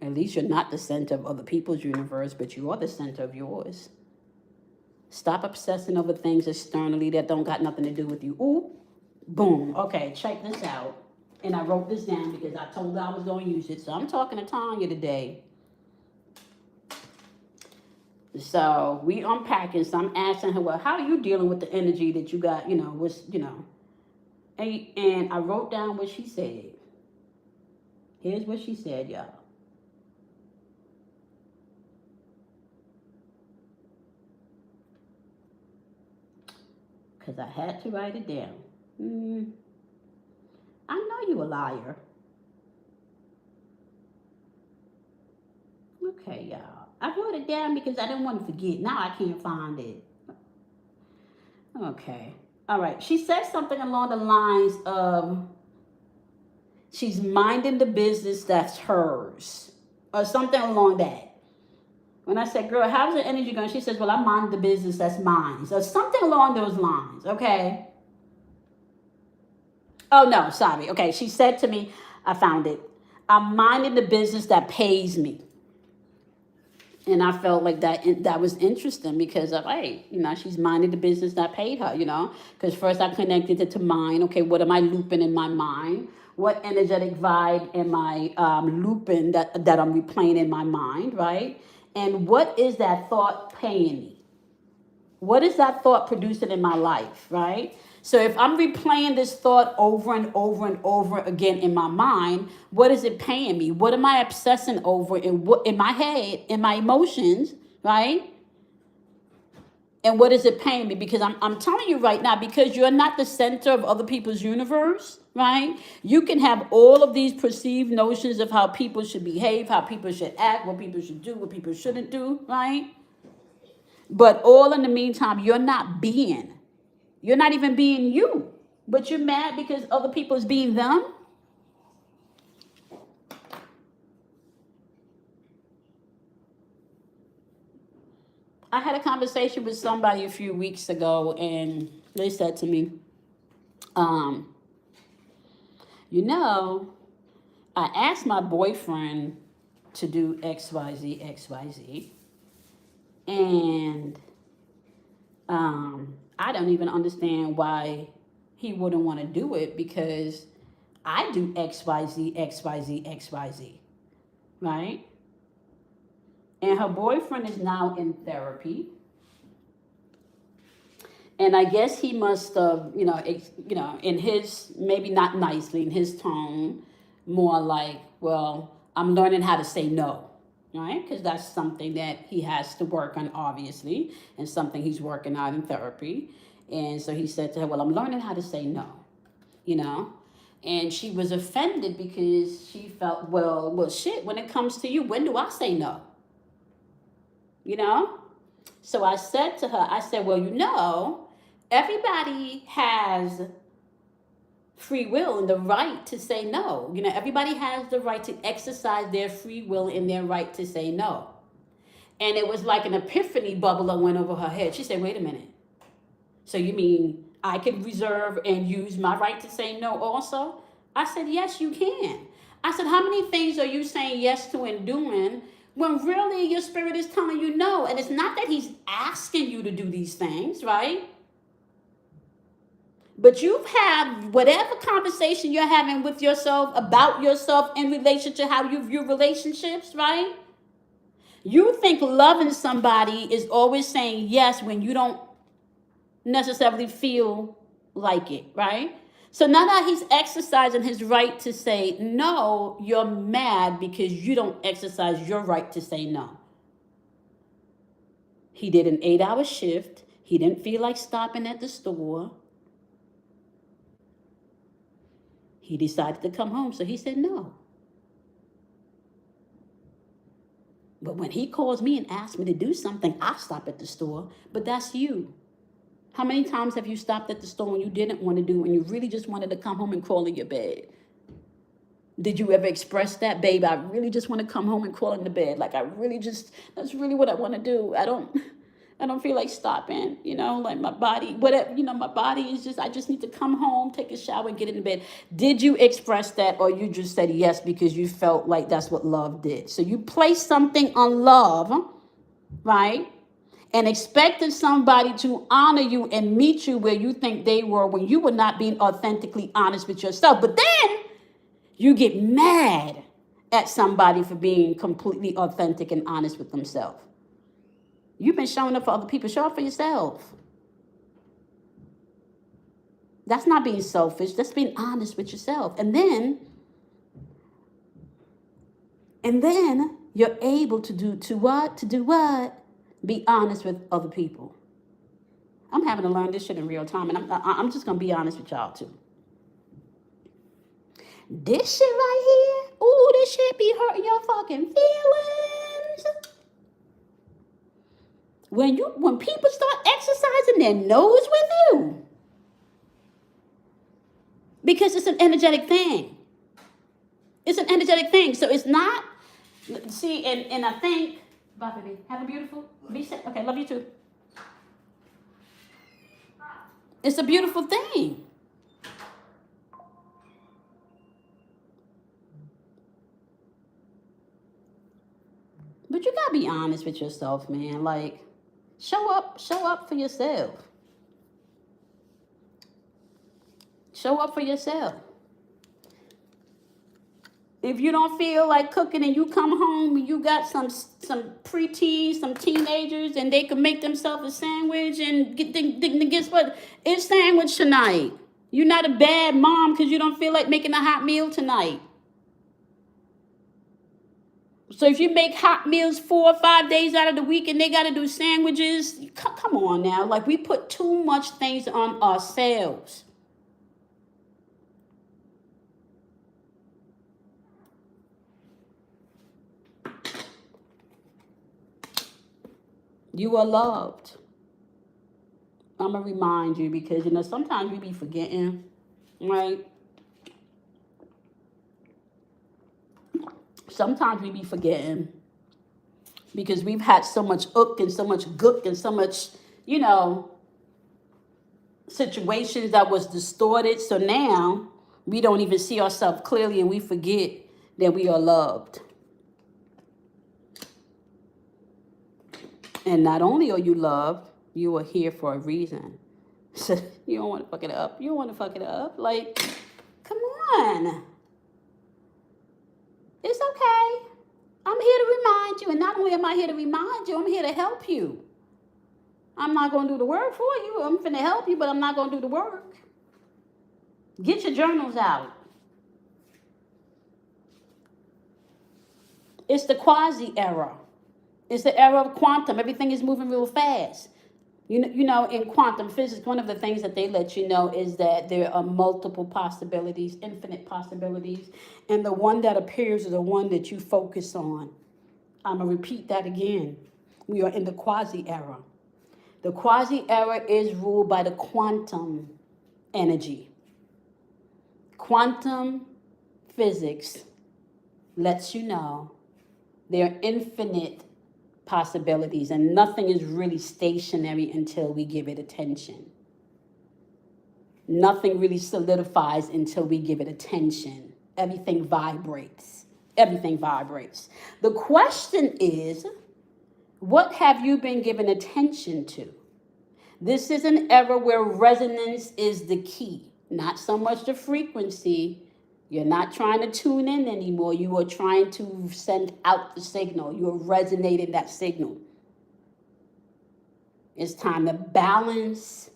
At least you're not the center of other people's universe, but you are the center of yours. Stop obsessing over things externally that don't got nothing to do with you. Ooh, boom. Okay, check this out. And I wrote this down because I told her I was going to use it. So I'm talking to Tanya today. So we unpacking. So I'm asking her, well, how are you dealing with the energy that you got, And I wrote down what she said. Here's what she said, y'all. Because I had to write it down. I know you a liar. Okay, y'all. I wrote it down because I didn't want to forget. Now I can't find it. Okay. All right. She said something along the lines of she's minding the business that's hers. Or something along that. When I said, girl, how's the energy going? She says, well, I mind the business that's mine. So something along those lines. Okay. Oh, no, sorry. Okay, she said to me, I found it. I'm minding the business that pays me. And I felt like that was interesting because of, hey, she's minding the business that paid her, Because first I connected it to mine. Okay, what am I looping in my mind? What energetic vibe am I looping that I'm replaying in my mind, right? And what is that thought paying me? What is that thought producing in my life, right? So if I'm replaying this thought over and over and over again in my mind, what is it paying me? What am I obsessing over in my head, in my emotions, right? And what is it paying me? Because I'm telling you right now, because you're not the center of other people's universe, right? You can have all of these perceived notions of how people should behave, how people should act, what people should do, what people shouldn't do, right? But all in the meantime, you're not being. You're not even being you. But you're mad because other people is being them. I had a conversation with somebody a few weeks ago, and they said to me, I asked my boyfriend to do XYZ, XYZ. And I don't even understand why he wouldn't want to do it because I do XYZ, XYZ, XYZ, right? And her boyfriend is now in therapy. And I guess he must have, in his, maybe not nicely, in his tone, more like, well, I'm learning how to say no. Right? Because that's something that he has to work on, obviously, and something he's working on in therapy. And so he said to her, well, I'm learning how to say no, And she was offended because she felt, well, shit, when it comes to you, when do I say no? So I said to her, well, everybody has free will and the right to say no. Everybody has the right to exercise their free will and their right to say no. And it was like an epiphany bubble that went over her head. She said, wait a minute. So you mean I can reserve and use my right to say no also? I said, yes, you can. I said, how many things are you saying yes to and doing when really your spirit is telling you no? And it's not that he's asking you to do these things, right? But you've had whatever conversation you're having with yourself about yourself in relation to how you view relationships, right? You think loving somebody is always saying yes when you don't necessarily feel like it, right? So now that he's exercising his right to say no, you're mad because you don't exercise your right to say no. He did an 8-hour shift. He didn't feel like stopping at the store. He decided to come home, so he said no. But when he calls me and asks me to do something, I stop at the store. But that's you. How many times have you stopped at the store when you didn't want to do and you really just wanted to come home and crawl in your bed? Did you ever express that, babe? I really just want to come home and crawl in the bed. Like that's really what I want to do. I don't feel like stopping, like my body, whatever, my body is I just need to come home, take a shower, and get in bed. Did you express that, or you just said yes because you felt like that's what love did? So you placed something on love, right? And expected somebody to honor you and meet you where you think they were when you were not being authentically honest with yourself. But then you get mad at somebody for being completely authentic and honest with themselves. You've been showing up for other people. Show up for yourself. That's not being selfish. That's being honest with yourself. And then you're able to do what? Be honest with other people. I'm having to learn this shit in real time, and I'm just gonna be honest with y'all too. This shit right here, ooh, this shit be hurting your fucking feelings. When people start exercising their nose with you, because it's an energetic thing. It's an energetic thing, so it's not. See, and I think. Bye, baby. Have a beautiful. Be safe. Okay, love you too. It's a beautiful thing. But you gotta be honest with yourself, man. Like, show up for yourself. Show up for yourself. If you don't feel like cooking and you come home and you got some preteens, some teenagers, and they can make themselves a sandwich and guess what? It's sandwich tonight. You're not a bad mom because you don't feel like making a hot meal tonight. So if you make hot meals 4 or 5 days out of the week and they got to do sandwiches, come on now. Like, we put too much things on ourselves. You are loved. I'm going to remind you because, sometimes we be forgetting, right? Sometimes we be forgetting because we've had so much ook and so much gook and so much, situations that was distorted. So now we don't even see ourselves clearly and we forget that we are loved. And not only are you loved, you are here for a reason. So you don't want to fuck it up. You don't want to fuck it up. Like, come on. It's okay. I'm here to remind you. And not only am I here to remind you, I'm here to help you. I'm not going to do the work for you. I'm finna help you, but I'm not going to do the work. Get your journals out. It's the Quasi Era. It's the era of quantum. Everything is moving real fast. In quantum physics, one of the things that they let you know is that there are multiple possibilities, infinite possibilities. And the one that appears is the one that you focus on. I'm going to repeat that again. We are in the Quasi Era. The Quasi Era is ruled by the quantum energy. Quantum physics lets you know there are infinite possibilities, and nothing is really stationary until we give it attention. Nothing really solidifies until we give it attention. Everything vibrates. Everything vibrates. The question is, what have you been given attention to? This is an era where resonance is the key, not so much the frequency. You're not trying to tune in anymore. You are trying to send out the signal. You are resonating that signal. It's time to balance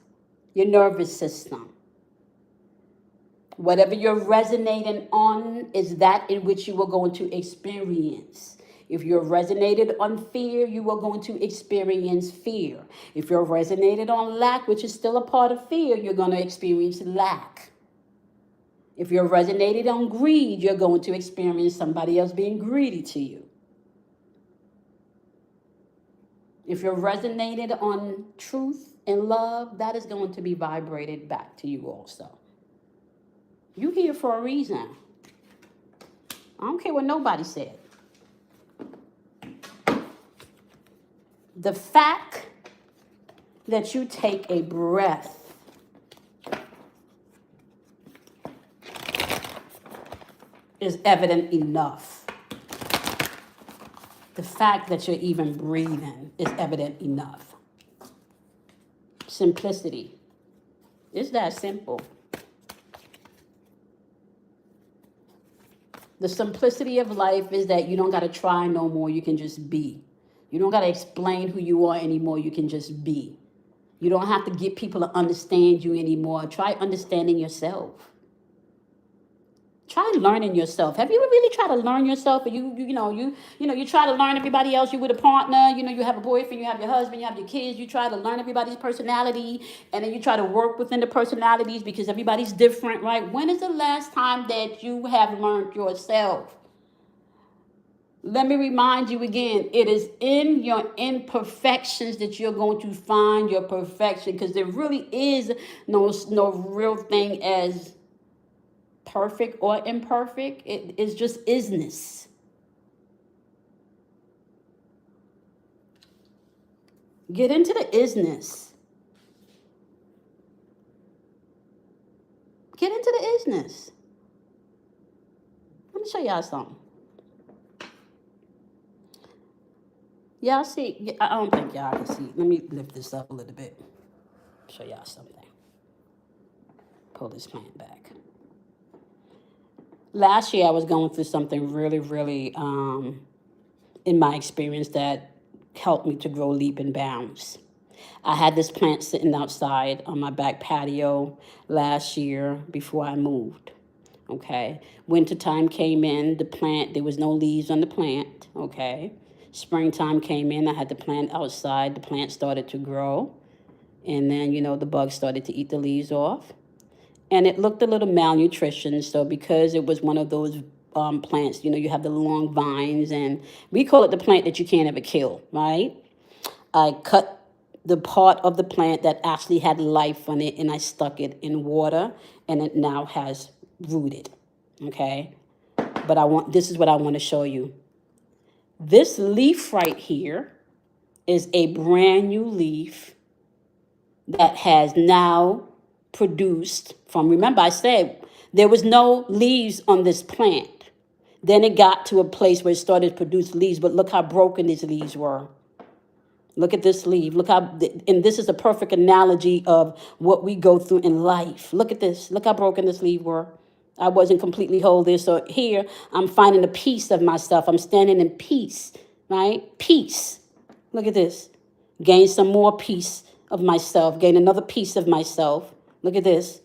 your nervous system. Whatever you're resonating on is that in which you are going to experience. If you're resonated on fear, you are going to experience fear. If you're resonated on lack, which is still a part of fear, you're going to experience lack. If you're resonated on greed, you're going to experience somebody else being greedy to you. If you're resonated on truth and love, that is going to be vibrated back to you also. You here for a reason. I don't care what nobody said. The fact that you take a breath is evident enough. The fact that you're even breathing is evident enough. Simplicity. It's that simple. The simplicity of life is that you don't got to try no more. You can just be. You don't got to explain who you are anymore. You can just be. You don't have to get people to understand you anymore. Try understanding yourself. Try learning yourself. Have you ever really tried to learn yourself? Or you try to learn everybody else. You with a partner. You have a boyfriend. You have your husband. You have your kids. You try to learn everybody's personality, and then you try to work within the personalities because everybody's different, right? When is the last time that you have learned yourself? Let me remind you again, it is in your imperfections that you're going to find your perfection, because there really is no real thing as perfect or imperfect. It is just isness. Get into the isness. Get into the isness. Let me show y'all something. Y'all see? I don't think y'all can see. Let me lift this up a little bit. Show y'all something. Pull this plant back. Last year I was going through something really, really, in my experience, that helped me to grow leap and bounds. I had this plant sitting outside on my back patio last year before I moved. Okay. Wintertime came in, the plant, there was no leaves on the plant. Okay. Springtime came in, I had the plant outside, the plant started to grow. And then, the bugs started to eat the leaves off. And it looked a little malnutrition. So because it was one of those plants, you have the long vines, and we call it the plant that you can't ever kill, right? I cut the part of the plant that actually had life on it, and I stuck it in water, and it now has rooted, okay? But this is what I want to show you. This leaf right here is a brand new leaf that has now produced from, remember I said there was no leaves on this plant. Then it got to a place where it started to produce leaves, but look how broken these leaves were. Look at this leaf. Look how, and this is a perfect analogy of what we go through in life. Look at this. Look how broken this leaf were. I wasn't completely whole there. So here, I'm finding a piece of myself. I'm standing in peace, right? Peace. Look at this. Gain some more piece of myself. Gain another piece of myself. Look at this.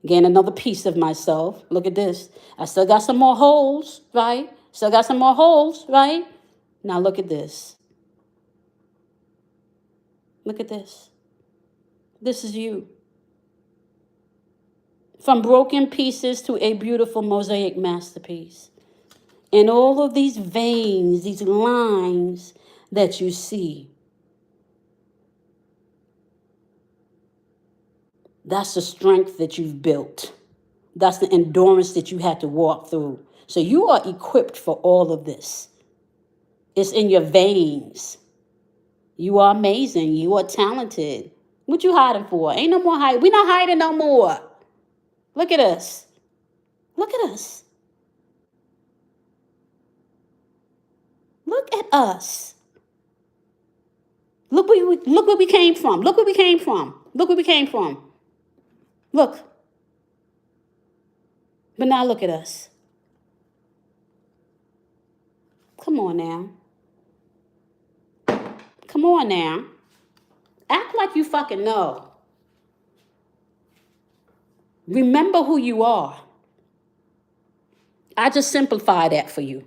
Gain another piece of myself. Look at this. I still got some more holes, right? Still got some more holes, right? Now look at this. Look at this. This is you. From broken pieces to a beautiful mosaic masterpiece. And all of these veins, these lines that you see, that's the strength that you've built. That's the endurance that you had to walk through. So you are equipped for all of this. It's in your veins. You are amazing. You are talented. What you hiding for? Ain't no more hiding. We're not hiding no more. Look at us. Look at us. Look at us. Look where we came from. Look where we came from. Look where we came from. Look. But now look at us. Come on now. Come on now. Act like you fucking know. Remember who you are. I just simplify that for you.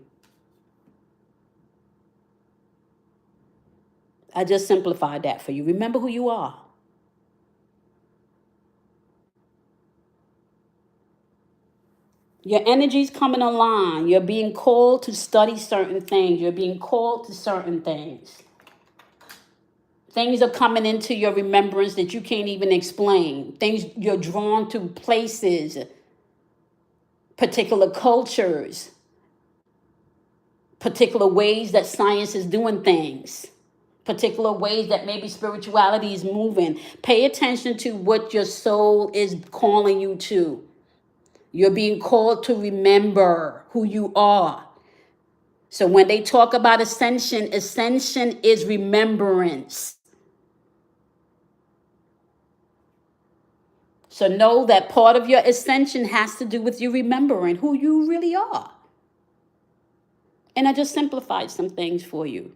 I just simplified that for you. Remember who you are. Your energy's coming online. You're being called to study certain things. You're being called to certain things. Things are coming into your remembrance that you can't even explain. Things you're drawn to, places, particular cultures, particular ways that science is doing things, particular ways that maybe spirituality is moving. Pay attention to what your soul is calling you to. You're being called to remember who you are. So when they talk about ascension, ascension is remembrance. So know that part of your ascension has to do with you remembering who you really are. And I just simplified some things for you.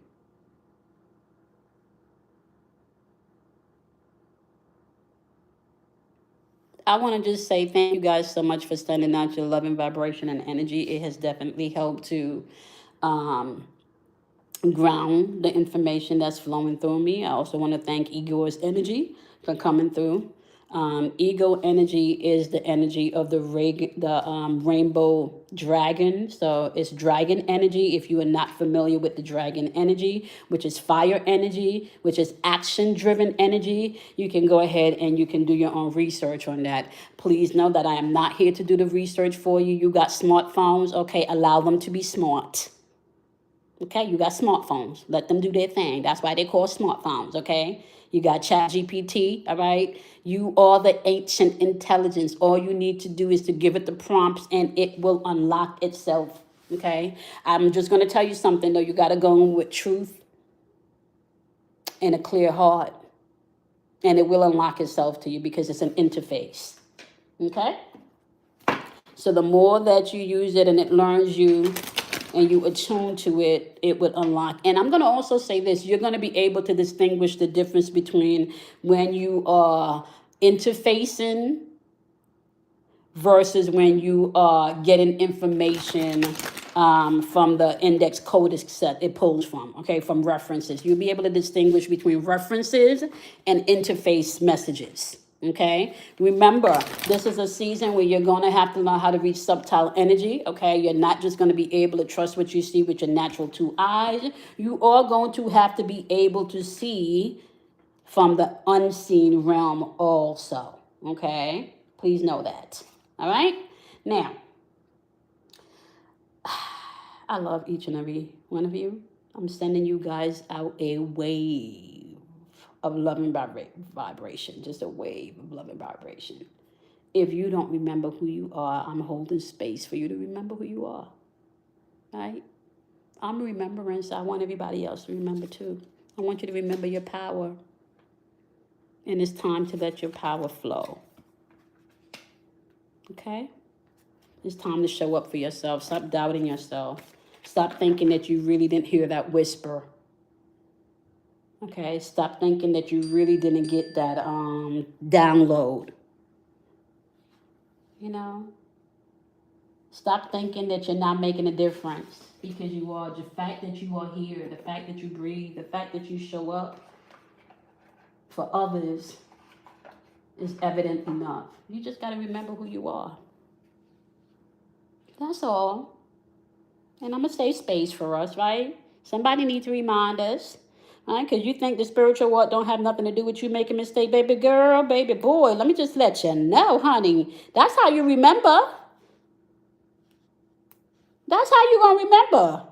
I want to just say thank you guys so much for sending out your loving vibration and energy. It has definitely helped to ground the information that's flowing through me. I also want to thank Igor's energy for coming through. Ego energy is the energy of the rainbow dragon. So it's dragon energy. If you are not familiar with the dragon energy, which is fire energy, which is action driven energy, you can go ahead and you can do your own research on that. Please know that I am not here to do the research for you. You got smartphones. Okay, allow them to be smart. Okay, you got smartphones. Let them do their thing. That's why they call smartphones, okay? You got Chat GPT, all right? You are the ancient intelligence. All you need to do is to give it the prompts and it will unlock itself, okay? I'm just going to tell you something, though. You got to go in with truth and a clear heart. And it will unlock itself to you because it's an interface, okay? So the more that you use it and it learns you, and you attune to it, it would unlock. And I'm going to also say this. You're going to be able to distinguish the difference between when you are interfacing versus when you are getting information from the index code set it pulls from, okay, from references. You'll be able to distinguish between references and interface messages. Okay, remember, this is a season where you're going to have to learn how to reach subtle energy. Okay, you're not just going to be able to trust what you see with your natural two eyes. You are going to have to be able to see from the unseen realm also. Okay, please know that. All right, now, I love each and every one of you. I'm sending you guys out a wave of loving vibration, just a wave of loving vibration. If you don't remember who you are, I'm holding space for you to remember who you are, right? I'm remembering, so I want everybody else to remember too. I want you to remember your power, and it's time to let your power flow, okay? It's time to show up for yourself. Stop doubting yourself. Stop thinking that you really didn't hear that whisper. Okay, stop thinking that you really didn't get that download. You know, stop thinking that you're not making a difference, because you are. The fact that you are here, the fact that you breathe, the fact that you show up for others is evident enough. You just got to remember who you are. That's all. And I'm going to save space for us, right? Somebody needs to remind us. Right? Because you think the spiritual world don't have nothing to do with you making a mistake, baby girl, baby boy. Let me just let you know, honey. That's how you remember. That's how you going to remember.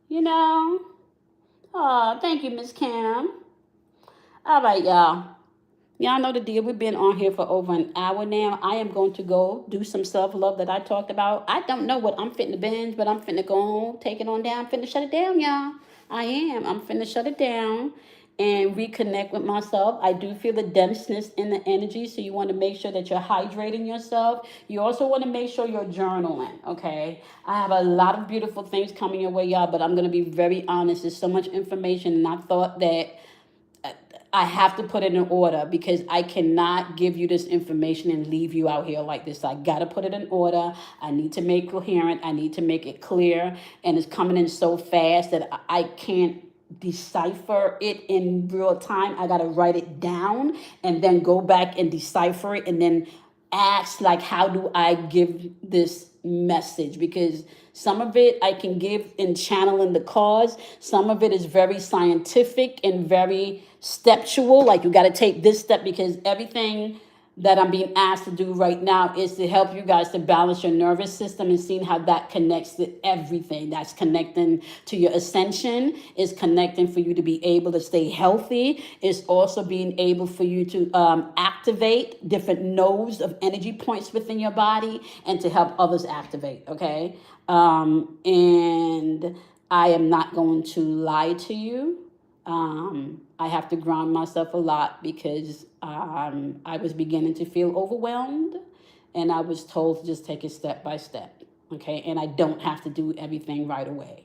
You know? Oh, thank you, Miss Cam. All right, y'all. Y'all know the deal. We've been on here for over an hour now. I am going to go do some self-love that I talked about. I don't know what I'm fitting to binge, but I'm finna go on, take it on down, finna shut it down, y'all. I am. I'm finna shut it down and reconnect with myself. I do feel the denseness in the energy, so you want to make sure that you're hydrating yourself. You also want to make sure you're journaling, okay? I have a lot of beautiful things coming your way, y'all, but I'm going to be very honest. There's so much information, and I thought that I have to put it in order because I cannot give you this information and leave you out here like this. I got to put it in order. I need to make coherent. I need to make it clear. And it's coming in so fast that I can't decipher it in real time. I got to write it down and then go back and decipher it and then ask, like, how do I give this message? Because some of it I can give in channeling the cause. Some of it is very scientific and very steptual. Like, you got to take this step, because everything that I'm being asked to do right now is to help you guys to balance your nervous system and seeing how that connects to everything. That's connecting to your ascension, is connecting for you to be able to stay healthy. It's also being able for you to activate different nodes of energy points within your body and to help others activate, okay? And I am not going to lie to you. I have to ground myself a lot because I was beginning to feel overwhelmed, and I was told to just take it step by step, okay? And I don't have to do everything right away.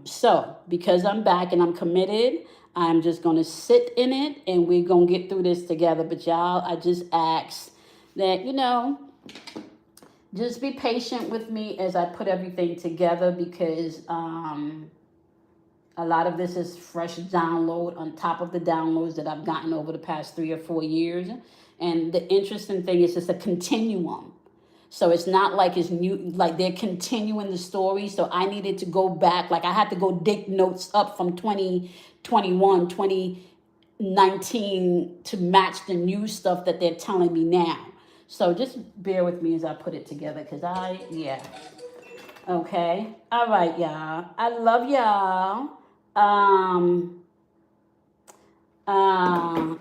So because I'm back and I'm committed, I'm just going to sit in it and we're going to get through this together. But y'all, I just ask that, just be patient with me as I put everything together, because a lot of this is fresh download on top of the downloads that I've gotten over the past 3 or 4 years. And the interesting thing is it's a continuum. So it's not like it's new, like they're continuing the story. So I needed to go back. Like, I had to go dig notes up from 2021, 2019 to match the new stuff that they're telling me now. So just bear with me as I put it together, because okay. All right, y'all. I love y'all.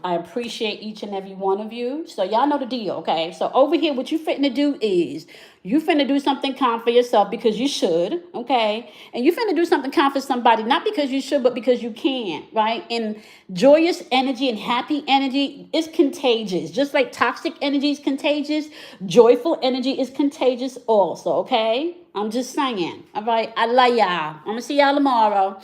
I appreciate each and every one of you. So y'all know the deal, okay? So over here, what you finna do is you finna do something calm for yourself because you should, okay? And you finna do something calm for somebody, not because you should, but because you can, right? And joyous energy and happy energy is contagious. Just like toxic energy is contagious, joyful energy is contagious also, okay? I'm just saying. All right, I love y'all. I'm gonna see y'all tomorrow.